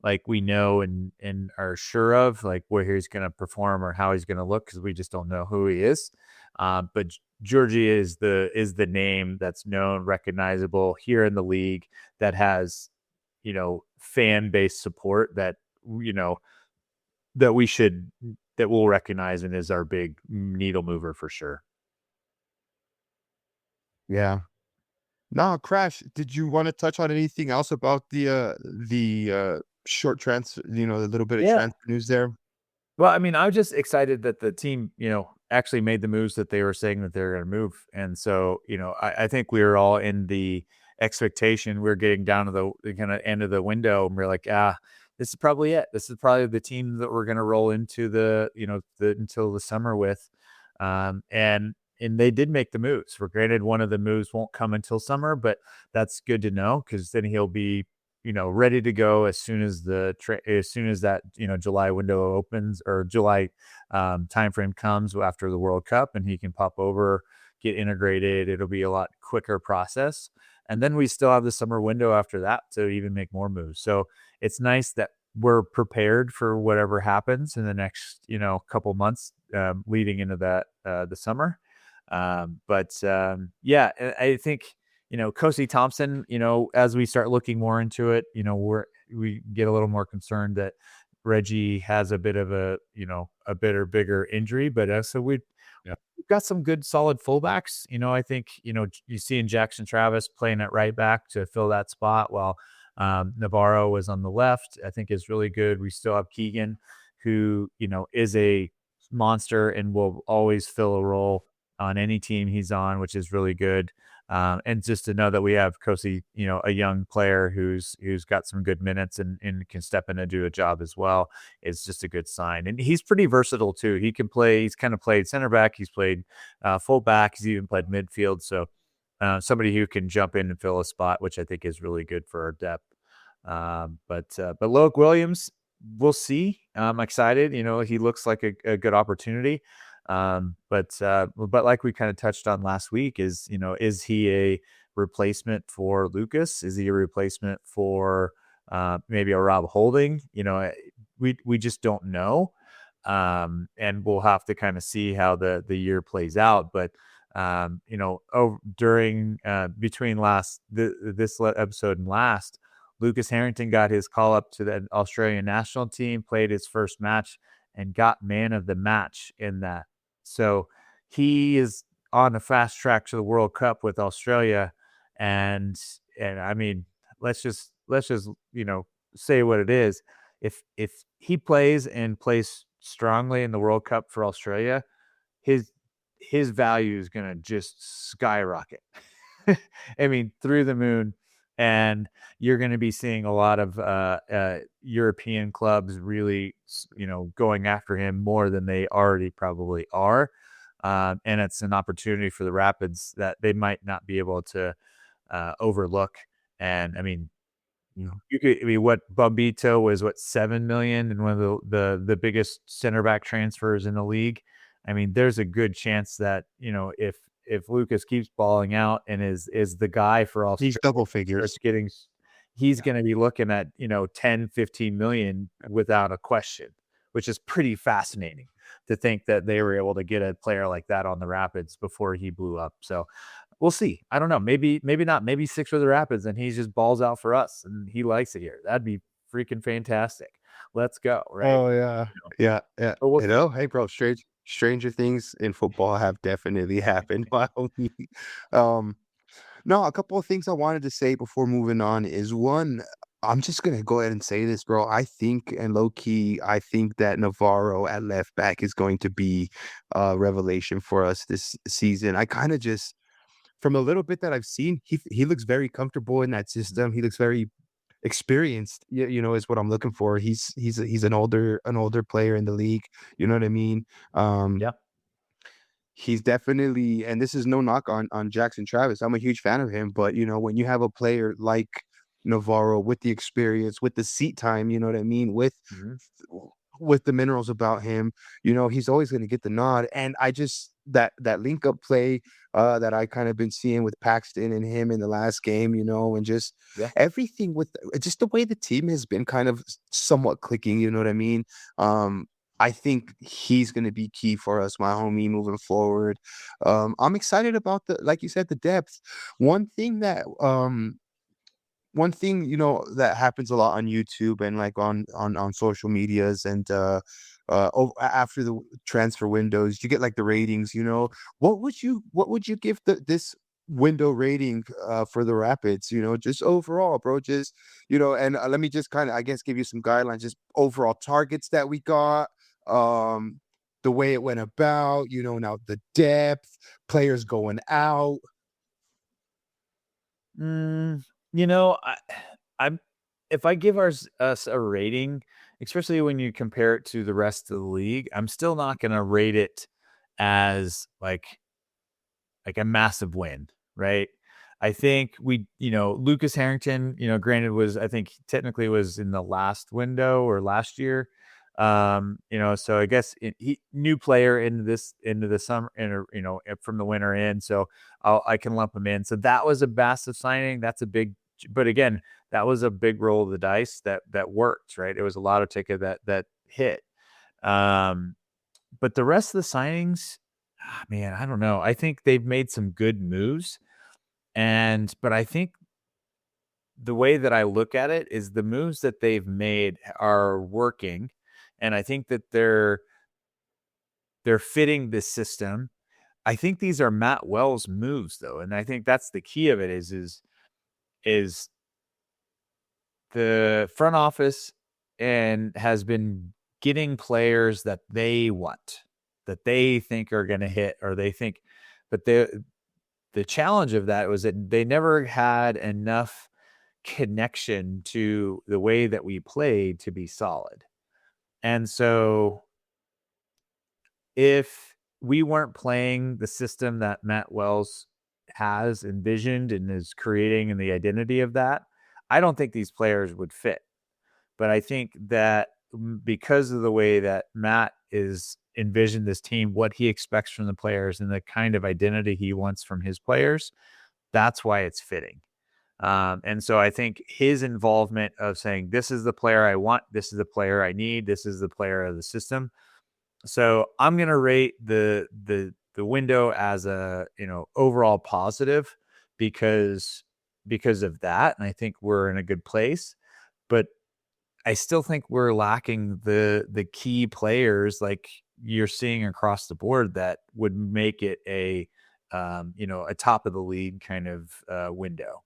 like we know and are sure of like where he's going to perform or how he's going to look because we just don't know who he is. But Georgie is the name that's known, recognizable here in the league, that has fan base support that that we'll recognize and is our big needle mover for sure. Yeah. No, Crash, did you want to touch on anything else about the short transfer, the little bit of Yeah. transfer news there? Well, I mean, I was just excited that the team, actually made the moves that they were saying that they're going to move. And so, I think we were all in the expectation. We're getting down to the kind of end of the window, and we're like, this is probably it. This is probably the team that we're going to roll into until the summer with. And they did make the moves. For granted, one of the moves won't come until summer, but that's good to know because then he'll be ready to go as soon as that July window opens or July timeframe comes after the World Cup, and he can pop over, get integrated. It'll be a lot quicker process, and then we still have the summer window after that to even make more moves. So it's nice that we're prepared for whatever happens in the next couple months leading into that the summer. Yeah, I think Kosi Thompson, as we start looking more into it, we get a little more concerned that Reggie has a bit of a bigger injury, but so we've got some good solid fullbacks. I think, you see in Jackson Travis playing at right back to fill that spot while Navarro was on the left, I think is really good. We still have Keegan, who, is a monster and will always fill a role on any team he's on, which is really good. And just to know that we have Kosi, a young player who's got some good minutes and can step in and do a job as well, is just a good sign. And he's pretty versatile too. He can play. He's kind of played center back. He's played full back. He's even played midfield. So somebody who can jump in and fill a spot, which I think is really good for our depth. But Loic Williams, we'll see. I'm excited. He looks like a good opportunity. But like we kind of touched on last week, is he a replacement for Lucas? Is he a replacement for maybe a Rob Holding? We just don't know. And we'll have to kind of see how the year plays out. But during between this episode and last, Lucas Harrington got his call up to the Australian national team, played his first match, and got man of the match in that. So he is on a fast track to the World Cup with Australia, and I mean, let's just say what it is. If he plays and plays strongly in the World Cup for Australia, his value is going to just skyrocket. I mean, through the moon. And you're going to be seeing a lot of European clubs really, going after him more than they already probably are. And it's an opportunity for the Rapids that they might not be able to overlook. And I mean, what Bombito was, 7 million, and one of the biggest center back transfers in the league. I mean, there's a good chance that if Lucas keeps balling out and is the guy for all, He's double figures. He's going to be looking at 10, 15 million without a question, which is pretty fascinating to think that they were able to get a player like that on the Rapids before he blew up. So we'll see. I don't know. Maybe not. Maybe 6 for the Rapids, and he just balls out for us, and he likes it here. That'd be freaking fantastic. Let's go. Right? Oh yeah, yeah. Hey, bro, stranger things in football have definitely happened. By all means. No, a couple of things I wanted to say before moving on is, one, I'm just gonna go ahead and say this, bro. I think, and low key, I think that Navarro at left back is going to be a revelation for us this season. I kind of just, from a little bit that I've seen, he looks very comfortable in that system. He looks very experienced, is what I'm looking for. He's an older player in the league. You know what I mean? Yeah. He's definitely, and this is no knock on Jackson Travis. I'm a huge fan of him, but when you have a player like Navarro with the experience, with the seat time, you know what I mean, with the minerals about him, he's always going to get the nod. And I just, that link up play that I kind of been seeing with Paxton and him in the last game, and just everything with just the way the team has been kind of somewhat clicking, you know what I mean? I think he's going to be key for us, my homie, moving forward. I'm excited about like you said, the depth. One thing, that happens a lot on YouTube and like on social medias, and after the transfer windows, you get like the ratings. What would you give this window rating for the Rapids? Just overall, bro. Just and let me just kind of, I guess, give you some guidelines. Just overall targets that we got. The way it went about, now the depth, players going out. I'm if I give us a rating, especially when you compare it to the rest of the league, I'm still not going to rate it as like a massive win, right? I think Lucas Harrington, granted I think technically was in the last window or last year. So I guess he new player into the summer, from the winter in, so I can lump him in. So that was a massive signing. That's a big, but again, that was a big roll of the dice that worked, right? It was a lot of ticket that hit. But the rest of the signings, man, I don't know. I think they've made some good moves, but I think the way that I look at it is the moves that they've made are working. And I think that they're fitting the system. I think these are Matt Wells moves, though, and I think that's the key of it. Is the front office and has been getting players that they want, that they think are going to hit, or they think, but challenge of that was that they never had enough connection to the way that we played to be solid. And so if we weren't playing the system that Matt Wells has envisioned and is creating and the identity of that, I don't think these players would fit. But I think that because of the way that Matt is envisioned this team, what he expects from the players and the kind of identity he wants from his players, that's why it's fitting. And so I think his involvement of saying, this is the player I want, this is the player I need, this is the player of the system. So I'm going to rate the window as a, overall positive because of that. And I think we're in a good place, but I still think we're lacking the key players like you're seeing across the board that would make it a top of the league kind of window.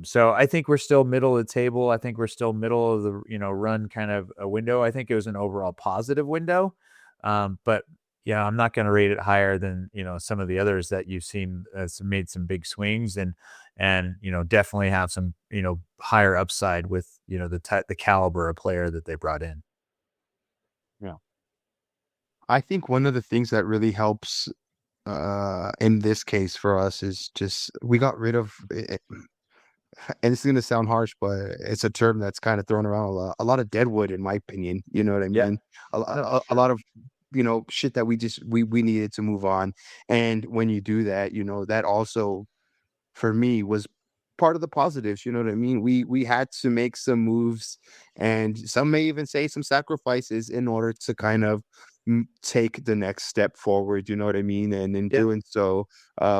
So I think we're still middle of the table. I think we're still middle of the, run kind of a window. I think it was an overall positive window. But yeah, I'm not going to rate it higher than, some of the others that you've seen made some big swings and, definitely have some, higher upside with, the caliber of player that they brought in. Yeah. I think one of the things that really helps in this case for us is just we got rid of it, and it's gonna sound harsh, but it's a term that's kind of thrown around a lot of deadwood, in my opinion. You know what I Yeah. mean? A, No, a lot of shit that we needed to move on. And when you do that, that also for me was part of the positives. You know what I mean? We had to make some moves, and some may even say some sacrifices in order to kind of take the next step forward. You know what I mean? And in yeah. doing so,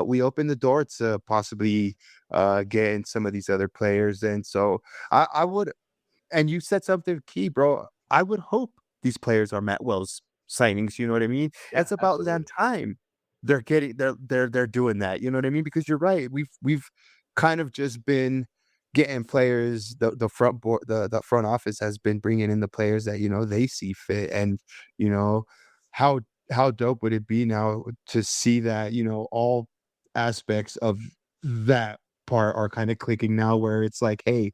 we opened the door to possibly get in some of these other players. And so I would, and you said something key, bro. I would hope these players are Matt Wells signings. You know what I mean? Yeah, It's about absolutely. that time they're doing that. You know what I mean? Because you're right. We've kind of just been getting players. The front board, the front office has been bringing in the players that they see fit. And you know how how dope would it be now to see that all aspects of that part are kind of clicking now, where it's like, hey,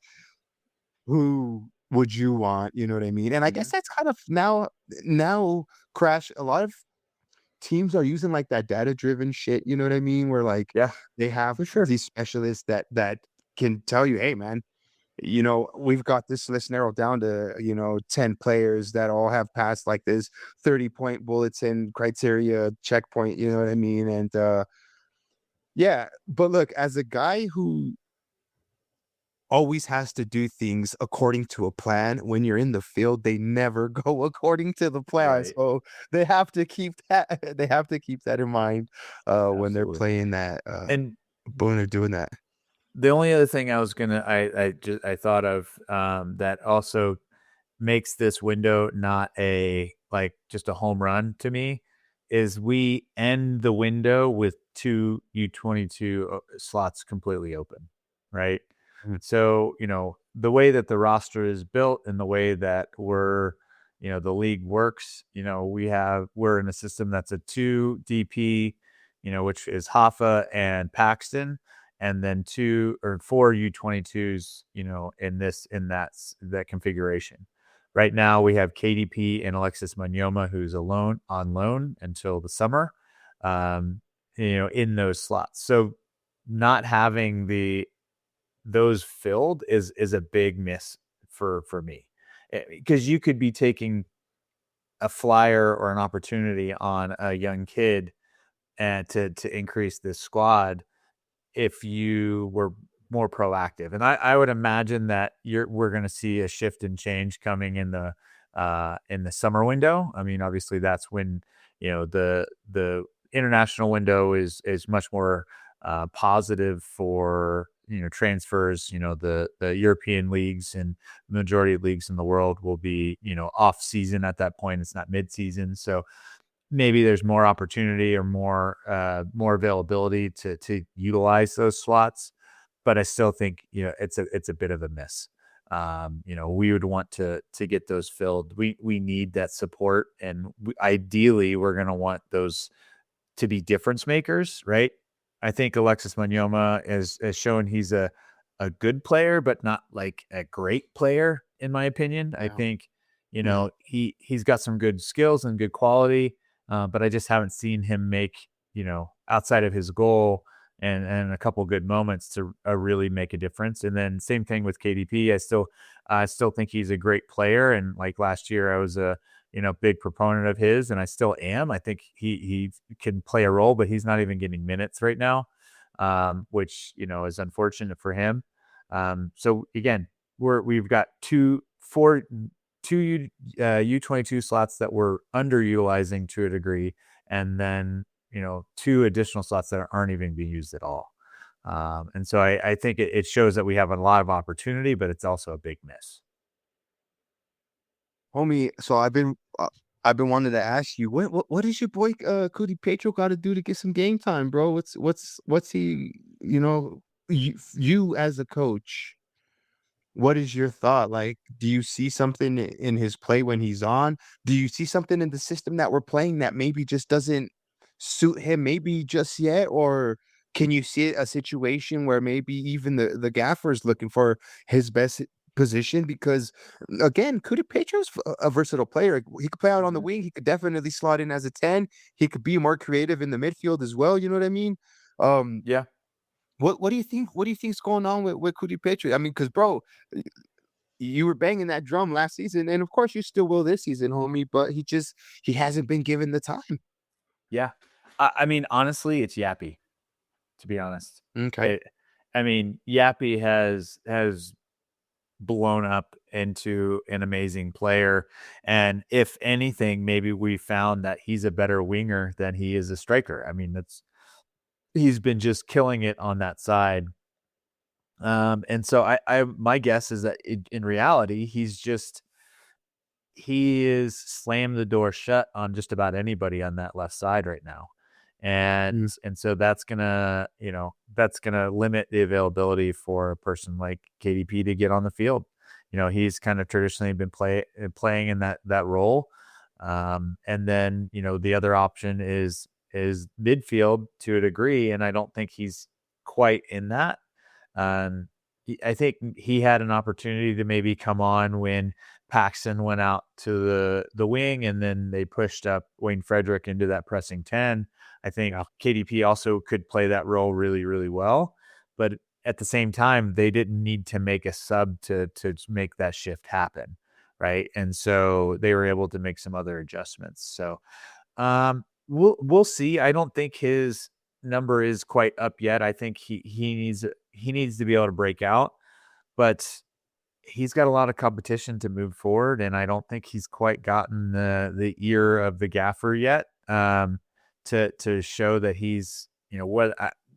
who would you want? You know what I mean? And I guess Mhm. that's kind of now Crash, a lot of teams are using like that data-driven shit, you know what I mean? Where like Yeah, they have for sure. these specialists that can tell you, "Hey man, we've got this list narrowed down to, 10 players that all have passed like this 30-point bulletin criteria checkpoint," you know what I mean? And yeah, but look, as a guy who always has to do things according to a plan. When you're in the field, they never go according to the plan. Right. So they have to keep that they have to keep that in mind when they're Absolutely. playing that And when they're doing that. the only other thing I was gonna I thought of that also makes this window not just a home run to me is we end the window with 2 U22 slots completely open, right? Mm. So, the way that the roster is built and the way that the league works, we're in a system that's a 2 DP, which is Hoffa and Paxton, and then 2 or 4 U22s, in that configuration. Right now, we have KDP and Alexis Manyoma, who's on loan until the summer, in those slots. So not having those filled is a big miss for me, because you could be taking a flyer or an opportunity on a young kid and to increase this squad if you were more proactive. And I would imagine that we're going to see a shift and change coming in the summer window. I mean, obviously that's when, the international window is much more positive for, transfers. The European leagues and the majority of leagues in the world will be, off season at that point. It's not mid season. So maybe there's more opportunity or more availability to utilize those slots, but I still think it's a bit of a miss. We would want to get those filled. We need that support, and ideally, we're going to want those to be difference makers, right? I think Alexis Manyoma has shown he's a good player, but not like a great player, in my opinion. I Yeah. think, Yeah. he's got some good skills and good quality, but I just haven't seen him make, outside of his goal and a couple good moments to really make a difference. And then same thing with KDP. I still think he's a great player. And like last year, I was a big proponent of his, and I still am. I think he can play a role, but he's not even getting minutes right now, which is unfortunate for him. So again, we've got two U22 slots that we're underutilizing to a degree, and then two additional slots that aren't even being used at all. And so I think it shows that we have a lot of opportunity, but it's also a big miss. Homie, so I've been wanting to ask you, what is your boy Cootie Petro got to do to get some game time, bro? What's he, you as a coach, what is your thought? Like, do you see something in his play when he's on? Do you see something in the system that we're playing that maybe just doesn't suit him, maybe just yet? Or can you see a situation where maybe even the gaffer is looking for his best position? Because again, Kuda Petro's a versatile player. He could play out on the Mhm. wing. He could definitely slot in as a 10. He could be more creative in the midfield as well. You know what I mean? Um, Yeah. what do you think? What do you think's going on with Cootie Petro? I mean, because bro, you were banging that drum last season, and of course you still will this season, homie. But he hasn't been given the time. Yeah. I mean, honestly, it's Yappy, to be honest. Okay. It, I mean, Yappy has blown up into an amazing player. And if anything, maybe we found that he's a better winger than he is a striker. I mean, he's been just killing it on that side. And so my guess is that in reality, he is slammed the door shut on just about anybody on that left side right now. Mm. And so that's gonna limit the availability for a person like KDP to get on the field. He's kind of traditionally been playing in that role. And then, the other option is midfield to a degree, and I don't think he's quite in that. I think he had an opportunity to maybe come on when Paxton went out to the wing, and then they pushed up Wayne Frederick into that pressing 10. I think Yeah. KDP also could play that role really, really well, but at the same time, they didn't need to make a sub to make that shift happen, right? And so they were able to make some other adjustments. So we'll see. I don't think his number is quite up yet. I think he needs to be able to break out, but he's got a lot of competition to move forward, and I don't think he's quite gotten the ear of the gaffer yet, to show that he's what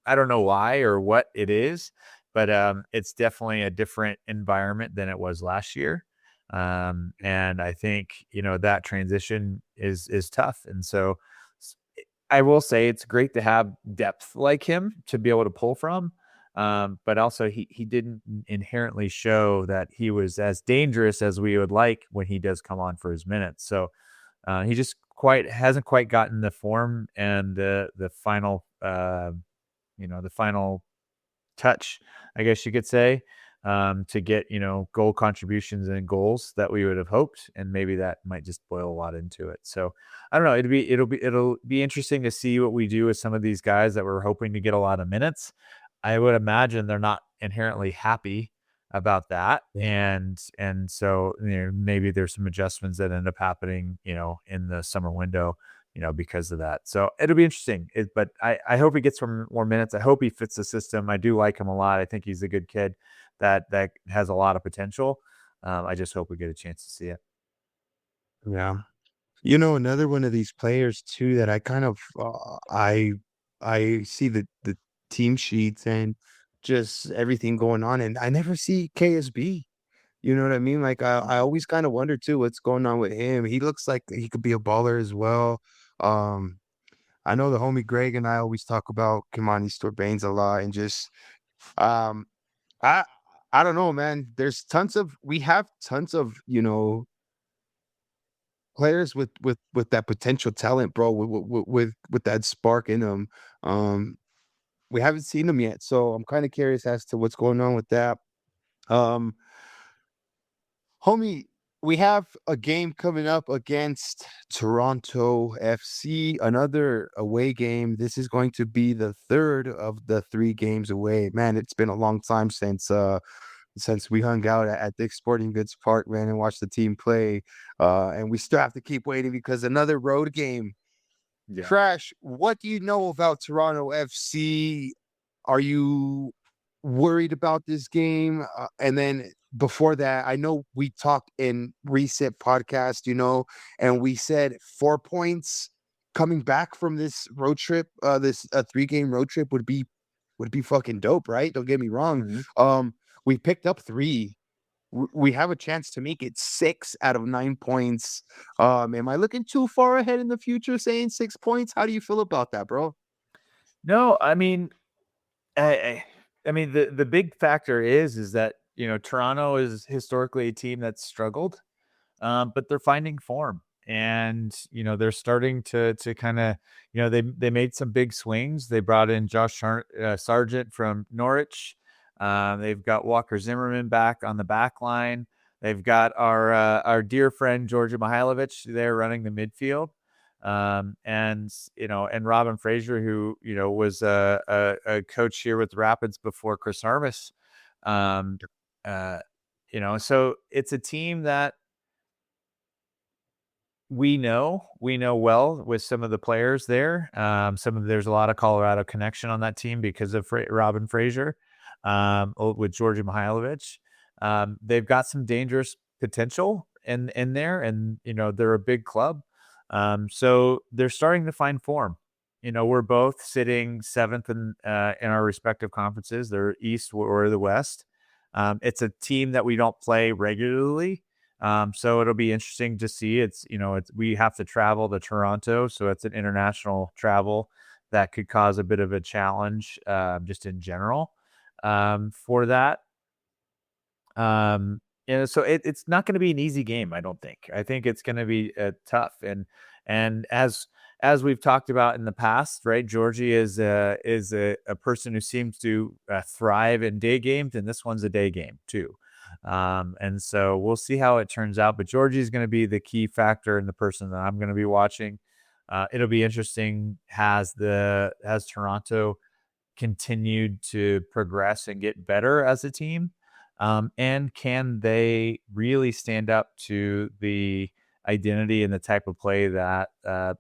I don't know why or what it is, but it's definitely a different environment than it was last year. And I think that transition is tough, and so I will say it's great to have depth like him to be able to pull from. But also he didn't inherently show that he was as dangerous as we would like when he does come on for his minutes. So he just quite hasn't quite gotten the form and the final the final touch, I guess you could say, to get goal contributions and goals that we would have hoped, and maybe that might just boil a lot into it. So I don't know. It'll be interesting to see what we do with some of these guys that we're hoping to get a lot of minutes. I would imagine they're not inherently happy about that, and so maybe there's some adjustments that end up happening, in the summer window, because of that. So it'll be interesting. But I hope he gets some more minutes. I hope he fits the system. I do like him a lot. I think he's a good kid that has a lot of potential. I just hope we get a chance to see it. Yeah. Another one of these players too that I kind of I see the team sheets and just everything going on, and I never see KSB. You know what I mean? Like I always kind of wonder too what's going on with him. He looks like he could be a baller as well. Um, I know the homie Greg and I always talk about Kimani Storbanes a lot, and just um, I I don't know, man. We have tons of players with that potential talent, bro, with that spark in them. Um, we haven't seen them yet, so I'm kind of curious as to what's going on with that. Um, Homie, we have a game coming up against Toronto FC, another away game. This is going to be the third of the 3 games away. Man, it's been a long time since we hung out at Dick's Sporting Goods Park, man, and watched the team play. And we still have to keep waiting because another road game. Yeah. Crash, what do you know about Toronto FC? Are you worried about this game? And then before that, I know we talked in recent podcast, and we said 4 points coming back from this road trip, this 3 game road trip would be fucking dope, right? Don't get me wrong. Mhm. We picked up 3. We have a chance to make it 6 out of 9 points. Am I looking too far ahead in the future saying 6 points? How do you feel about that, bro? No, I mean, I mean, the big factor is that, Toronto is historically a team that's struggled, but they're finding form. And, they're starting to kind of, they made some big swings. They brought in Sargent from Norwich. They've got Walker Zimmerman back on the back line. They've got our dear friend Georgi Mihailovic there running the midfield. And Robin Fraser, who, was a coach here with the Rapids before Chris Harmis. Uh, so it's a team that we know well with some of the players there. There's a lot of Colorado connection on that team because of Robin Fraser, with Georgi Mihailovic. They've got some dangerous potential in there, and they're a big club. So they're starting to find form. We're both sitting 7th in our respective conferences. They're East or the West. It's a team that we don't play regularly. So it'll be interesting to see. We have to travel to Toronto, so it's an international travel that could cause a bit of a challenge, just in general, for that. So it's not going to be an easy game. I don't think. I think it's going to be tough. And as we've talked about in the past, right? Georgie is a person who seems to thrive in day games, and this one's a day game too. And so we'll see how it turns out. But Georgie is going to be the key factor and the person that I'm going to be watching. It'll be interesting. Has Toronto continued to progress and get better as a team? And can they really stand up to the identity and the type of play that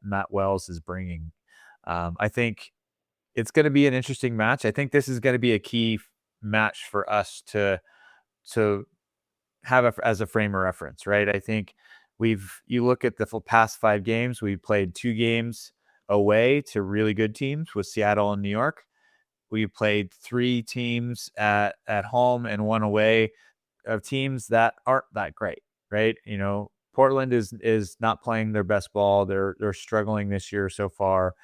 Matt Wells is bringing? I think it's going to be an interesting match. I think this is going to be a key match for us to have as a frame of reference, right? I think you look at the past 5 games, we played 2 games away to really good teams with Seattle and New York. We played 3 teams at home and 1 away of teams that aren't that great, right? Portland is not playing their best ball. They're struggling this year so far.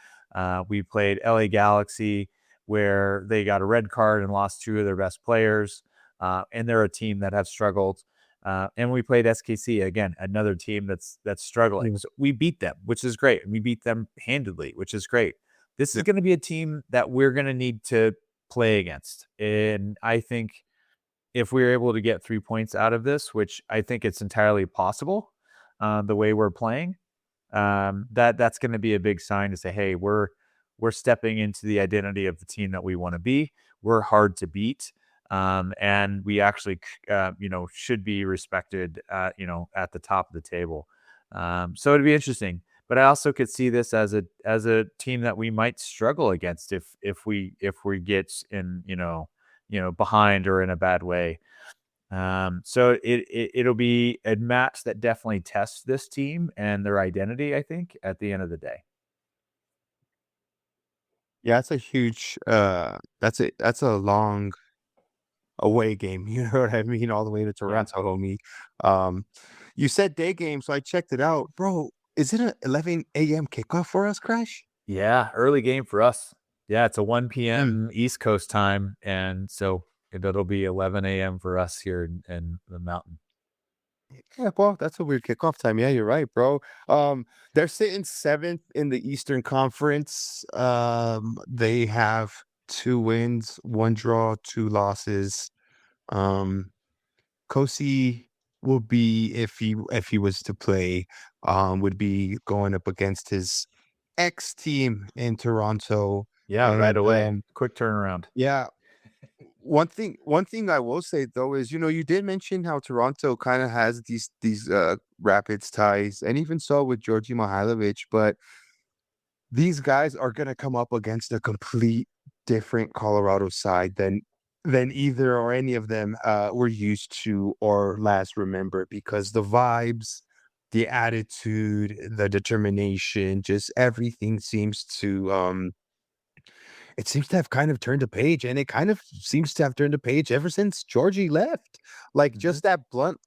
We played LA Galaxy, where they got a red card and lost 2 of their best players, and they're a team that have struggled. And we played SKC again, another team that's struggling. So we beat them, which is great. We beat them handedly, which is great. This is going to be a team that we're going to need to play against. And I think if we're able to get 3 points out of this, which I think it's entirely possible, the way we're playing, that's going to be a big sign to say, hey, we're stepping into the identity of the team that we want to be. We're hard to beat. And we actually, should be respected, at the top of the table. So it'd be interesting. But I also could see this as a team that we might struggle against if we get in behind or in a bad way. So it'll be a match that definitely tests this team and their identity, I think, at the end of the day. Yeah, that's a huge. That's a long away game. You know what I mean? All the way to Toronto, homie. You said day game, so I checked it out, bro. Is it an 11 a.m. kickoff for us, Crash? Yeah, early game for us. Yeah, it's a 1 p.m. East Coast time, and so it'll be 11 a.m. for us here in the mountain. Yeah, well, that's a weird kickoff time. Yeah, you're right, bro. They're sitting 7th in the Eastern Conference. They have 2 wins, 1 draw, 2 losses. Um, Kosi will be if he was to play, would be going up against his ex-team in Toronto, Yeah, right and, away. Quick turnaround. yeah, one thing I will say, though, is, you did mention how Toronto kinda has these Rapids ties, and even so with Georgi Mihailovic, but these guys are gonna come up against a complete different Colorado side than either or any of them, were used to or last remembered, because the vibes, the attitude, the determination, just everything seems to have kind of turned a page, and it kind of seems to have turned a page ever since Georgie left. Like, Mhm. just that blunt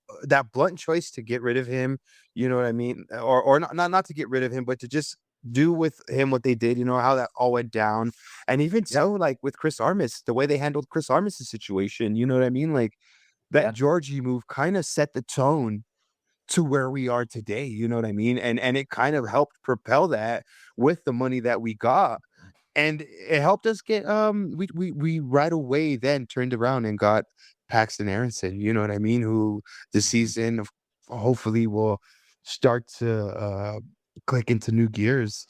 choice to get rid of him, you know what I mean? Or not to get rid of him, but to just do with him what they did, how that all went down. And even Yep. so, like with Chris Armas, the way they handled Chris Armas' situation, you know what I mean? Like, that Yeah. Georgie move kind of set the tone to where we are today, you know what I mean? And it kind of helped propel that with the money that we got. And it helped us get, we right away then turned around and got Paxton Aronson, you know what I mean? Who the Mhm. season hopefully will start to click into new gears.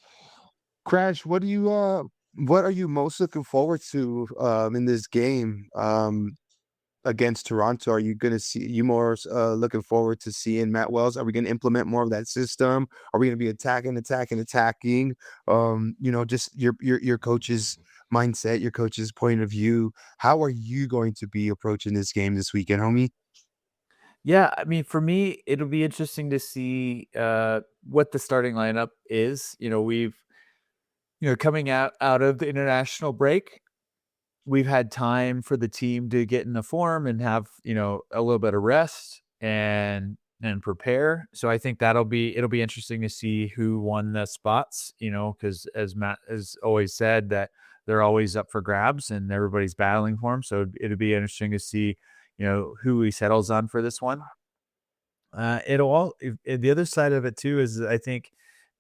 Crash, what are you most looking forward to in this game? Against Toronto, are you gonna see you more looking forward to seeing Matt Wells? Are we gonna implement more of that system? Are we gonna be attacking, attacking, attacking? Just your coach's mindset, your coach's point of view. How are you going to be approaching this game this weekend, homie? Yeah, I mean, for me, it'll be interesting to see, what the starting lineup is. Coming out of the international break, we've had time for the team to get in the form and have, a little bit of rest and prepare. So I think it'll be interesting to see who won the spots, because as Matt has always said that they're always up for grabs and everybody's battling for them. So it'll be interesting to see, who he settles on for this one. The other side of it too is I think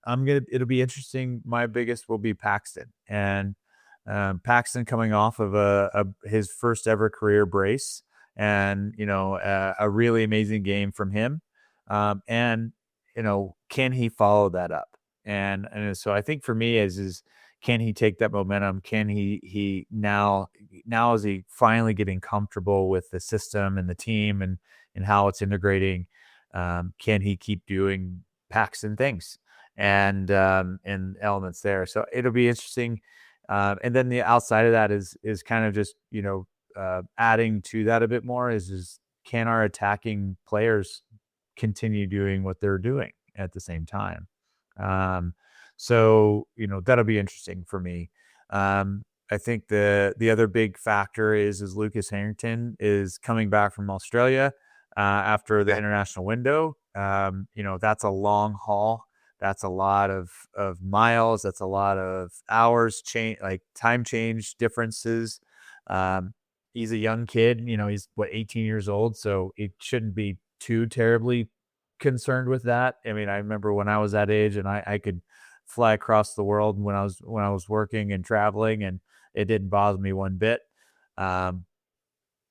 it'll be interesting. My biggest will be Paxton, and Paxton coming off of his first ever career brace, and a really amazing game from him. And can he follow that up? And so I think for me is can he take that momentum? Can he now is he finally getting comfortable with the system and the team and how it's integrating? Can he keep doing Paxton things and elements there? So it'll be interesting. And then the outside of that is kind of just adding to that a bit more is can our attacking players continue doing what they're doing at the same time? Um, so that'll be interesting for me. I think the other big factor is Lucas Harrington is coming back from Australia after the Yeah. international window. That's a long haul. That's a lot of miles. That's a lot of hours change, like time change differences. Um, he's a young kid. He's 18 years old, so it shouldn't be too terribly concerned with that. I mean, I remember when I was that age and I could fly across the world when I was working and traveling, and it didn't bother me one bit. Um,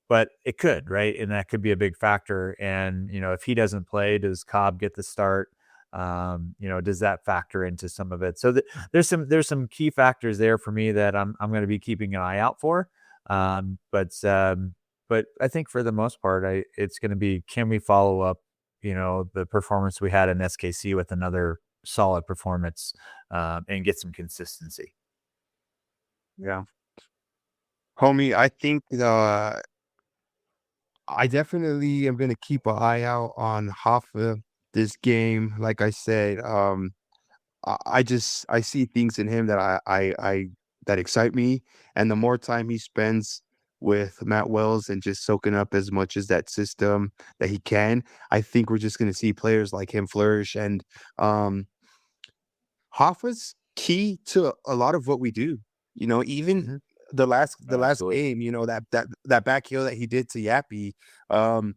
but it could, right? And that could be a big factor. And, if he doesn't play, does Cobb get the start? Does that factor into some of it? So there's some key factors there for me that I'm going to be keeping an eye out for. But I think for the most part, it's going to be can we follow up, the performance we had in SKC with another solid performance and get some consistency. Yeah. Homie, I think I definitely am gonna keep an eye out on Hoffa this game. Like I said, I see things in him that I that excite me, and the more time he spends with Matt Wells and just soaking up as much as that system that he can, I think we're just gonna see players like him flourish. And um, Hoffa's key to a lot of what we do. Even Mhm. the last Absolutely. game, that back heel that he did to Yappy. Um,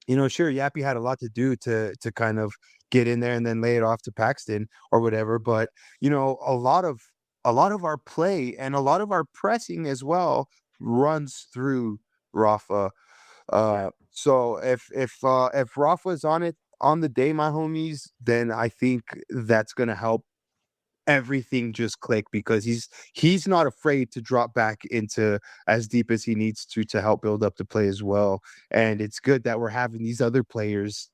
sure, Yappy had a lot to do to kind of get in there and then lay it off to Paxton or whatever. But a lot of a lot of our play and a lot of our pressing as well runs through Rafa. Yeah. So if Rafa's on it on the day, my homies, then I think that's gonna help everything just click because he's not afraid to drop back into as deep as he needs to help build up the play as well. And it's good that we're having these other players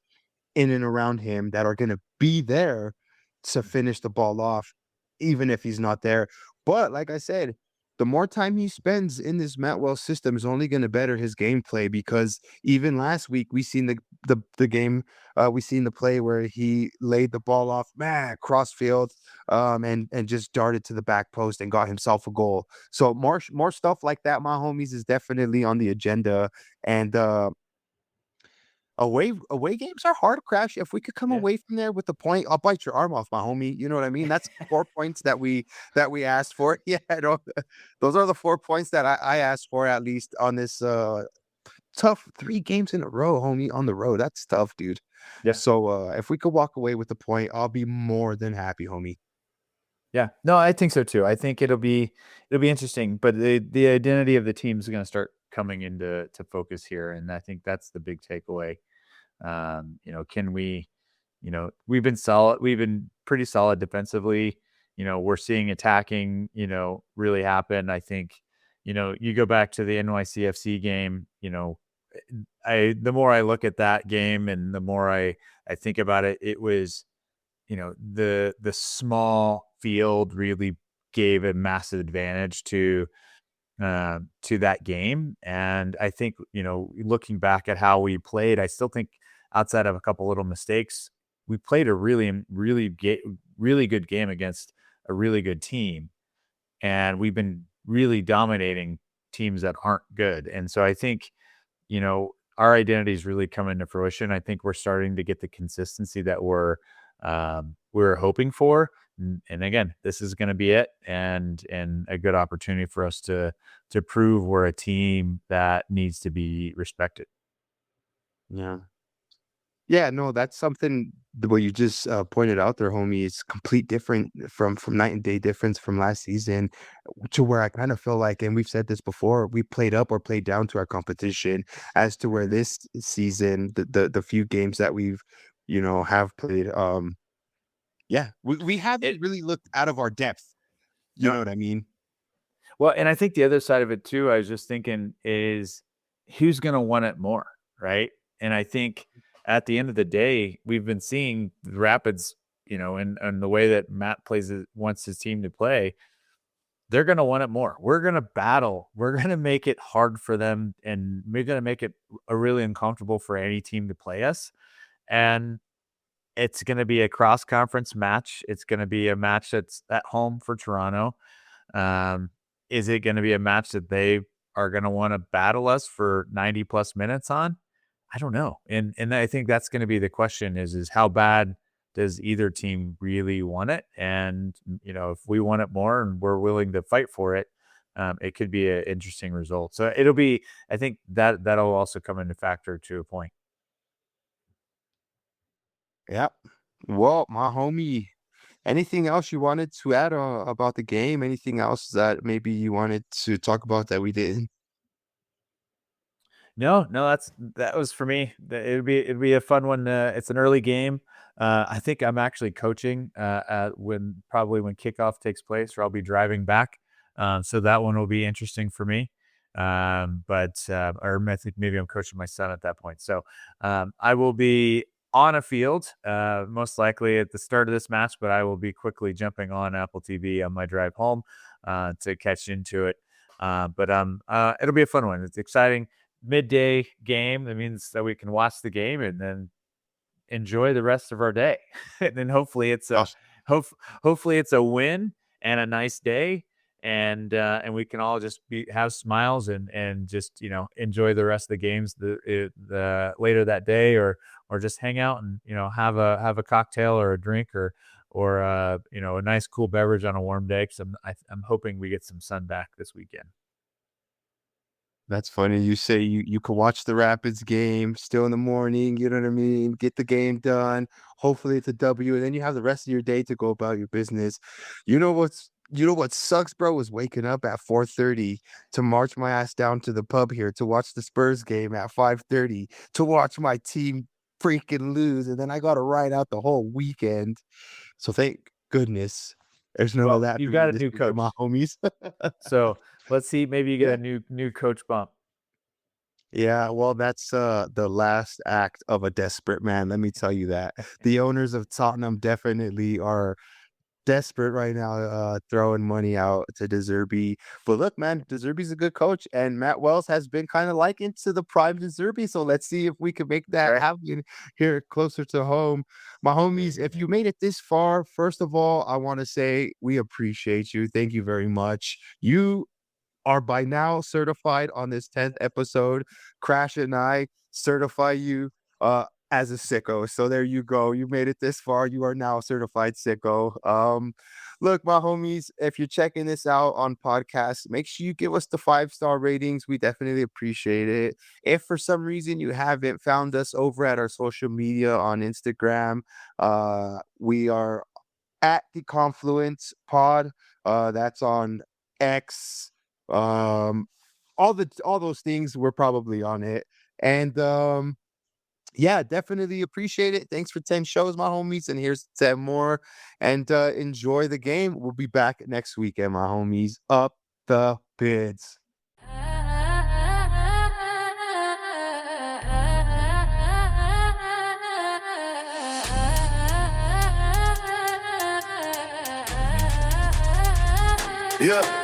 in and around him that are gonna be there to finish the ball off, even if he's not there. But like I said, the more time he spends in this Matwell system is only gonna better his gameplay because even last week we seen the game, we seen the play where he laid the ball off, man, cross field, and just darted to the back post and got himself a goal. So more stuff like that, my homies, is definitely on the agenda. And away games are hard to crash. If we could come Yeah. away from there with the point, I'll bite your arm off, my homie. You know what I mean? That's 4 points that we asked for. Yeah, no, those are the 4 points that I asked for at least on this tough 3 games in a row, homie, on the road. That's tough, dude. Yeah. So if we could walk away with the point, I'll be more than happy, homie. Yeah. No, I think so too. I think it'll be interesting, but the identity of the team is going to start coming into focus here, and I think that's the big takeaway. Can we, we've been solid, we've been pretty solid defensively. We're seeing attacking, really happen. I think, you go back to the NYCFC game, the more I look at that game and the more I think about it, it was, the small field really gave a massive advantage to that game. And I think, looking back at how we played, I still think outside of a couple little mistakes, we played a really good game against a really good team. And we've been really dominating teams that aren't good. And so I think, our identity is really coming to fruition. I think we're starting to get the consistency that we're hoping for. And again, this is going to be it, and a good opportunity for us to prove we're a team that needs to be respected. Yeah. Yeah, no, that's something what you just pointed out there, homie. Is complete different from night and day difference from last season to where I kind of feel like, and we've said this before, we played up or played down to our competition as to where this season, the few games that we've, have played, yeah, we haven't It really looked out of our depth. You know no what I mean? Well, and I think the other side of it too, I was just thinking is who's going to want it more, right? And I think at the end of the day, we've been seeing the Rapids, and the way that Matt wants his team to play, they're going to want it more. We're going to battle. We're going to make it hard for them, and we're going to make it really uncomfortable for any team to play us. And it's going to be a cross conference match. It's going to be a match that's at home for Toronto. Um, is it going to be a match that they are going to want to battle us for 90 plus minutes on? I don't know. And I think that's going to be the question is how bad does either team really want it? And, if we want it more and we're willing to fight for it, it could be an interesting result. So I think that'll also come into factor to a point. Yeah. Well, my homie, anything else you wanted to add about the game? Anything else that maybe you wanted to talk about that we didn't? No, no, that was for me. It'd be a fun one. It's an early game. I think I'm actually coaching when kickoff takes place, or I'll be driving back. So that one will be interesting for me. Or I think maybe I'm coaching my son at that point. So I will be on a field, most likely at the start of this match, but I will be quickly jumping on Apple TV on my drive home to catch into it. It'll be a fun one. It's exciting midday game. That means that we can watch the game and then enjoy the rest of our day. And then hopefully it's a Awesome. hope, hopefully it's a win and a nice day. And we can all just have smiles and just enjoy the rest of the games the later that day, or just hang out and have a cocktail or a drink or a nice cool beverage on a warm day, because I'm hoping we get some sun back this weekend. That's funny. You say you can watch the Rapids game still in the morning, you know what I mean? Get the game done. Hopefully it's a W, and then you have the rest of your day to go about your business. You know what's You know what sucks, bro, was waking up at 4:30 to march my ass down to the pub here to watch the Spurs game at 5:30 to watch my team freaking lose, and then I gotta ride out the whole weekend. So thank goodness there's none of Well, that you've for me got a this new weekend, my coach. homies. So let's see, maybe you get Yeah. a new coach bump. Yeah, well, that's the last act of a desperate man, let me tell you that. The owners of Tottenham definitely are desperate right now, throwing money out to De Zerbi. But look, man, De Zerbi's a good coach, and Matt Wells has been kind of likened to the prime De Zerbi. So let's see if we can make that Right. happen here closer to home. My homies, if you made it this far, first of all, I want to say we appreciate you. Thank you very much. You are by now certified on this 10th episode. Crash and I certify you as a sicko. So there you go. You made it this far. You are now a certified sicko. Look, my homies, if you're checking this out on podcast, make sure you give us the 5-star ratings. We definitely appreciate it. If for some reason you haven't found us over at our social media on Instagram, we are at the Confluence Pod. That's on X, all those things. We're probably on it, and yeah, definitely appreciate it. Thanks for 10 shows, my homies, and here's 10 more. And enjoy the game. We'll be back next weekend, my homies. Up the bids. Yeah.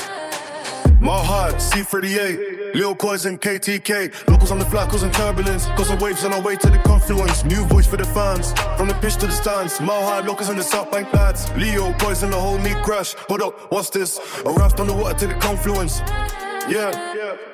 My heart, C38, Lil Coys and KTK. Locals on the flat causing turbulence, causing waves on our way to the confluence. New voice for the fans, from the pitch to the stands. My heart, locals in the South Bank lads. Leo Coys and the whole knee crash. Hold up, what's this? A raft on the water to the confluence. Yeah,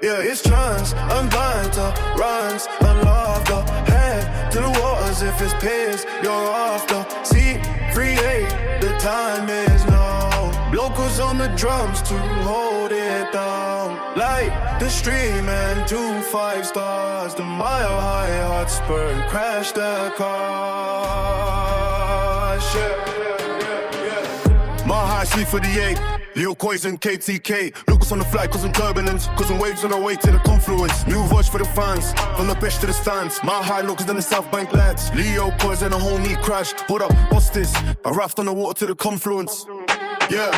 it's chance, unbind to runs and laughter. Head to the waters if it's piss, you're after. C38, the time is now. Locals on the drums to hold it down. Like the stream and 2 5 stars. The mile high hot spur and crash the car. My high C38. Lil Coys and KTK. Locals on the flight causing turbulence, causing waves on our way to the confluence. New voice for the fans, from the pitch to the stands. My high locals than the South Bank lads. Leo Coys and a whole knee crash. Hold up, what's this? A raft on the water to the confluence. Yeah.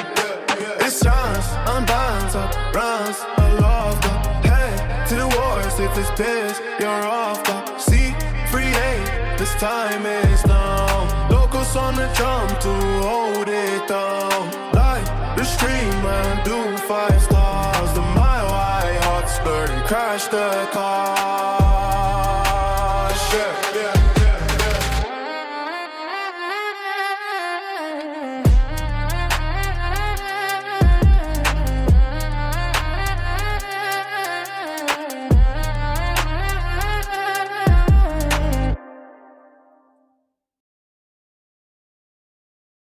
It's chance, unbound, runs, I love the head to the wars. If it's piss, you're off the C38. This time is now. Locals on the drum to hold it down. Like the stream and do 5 stars. The mile high hot spur and crash the car. Yeah.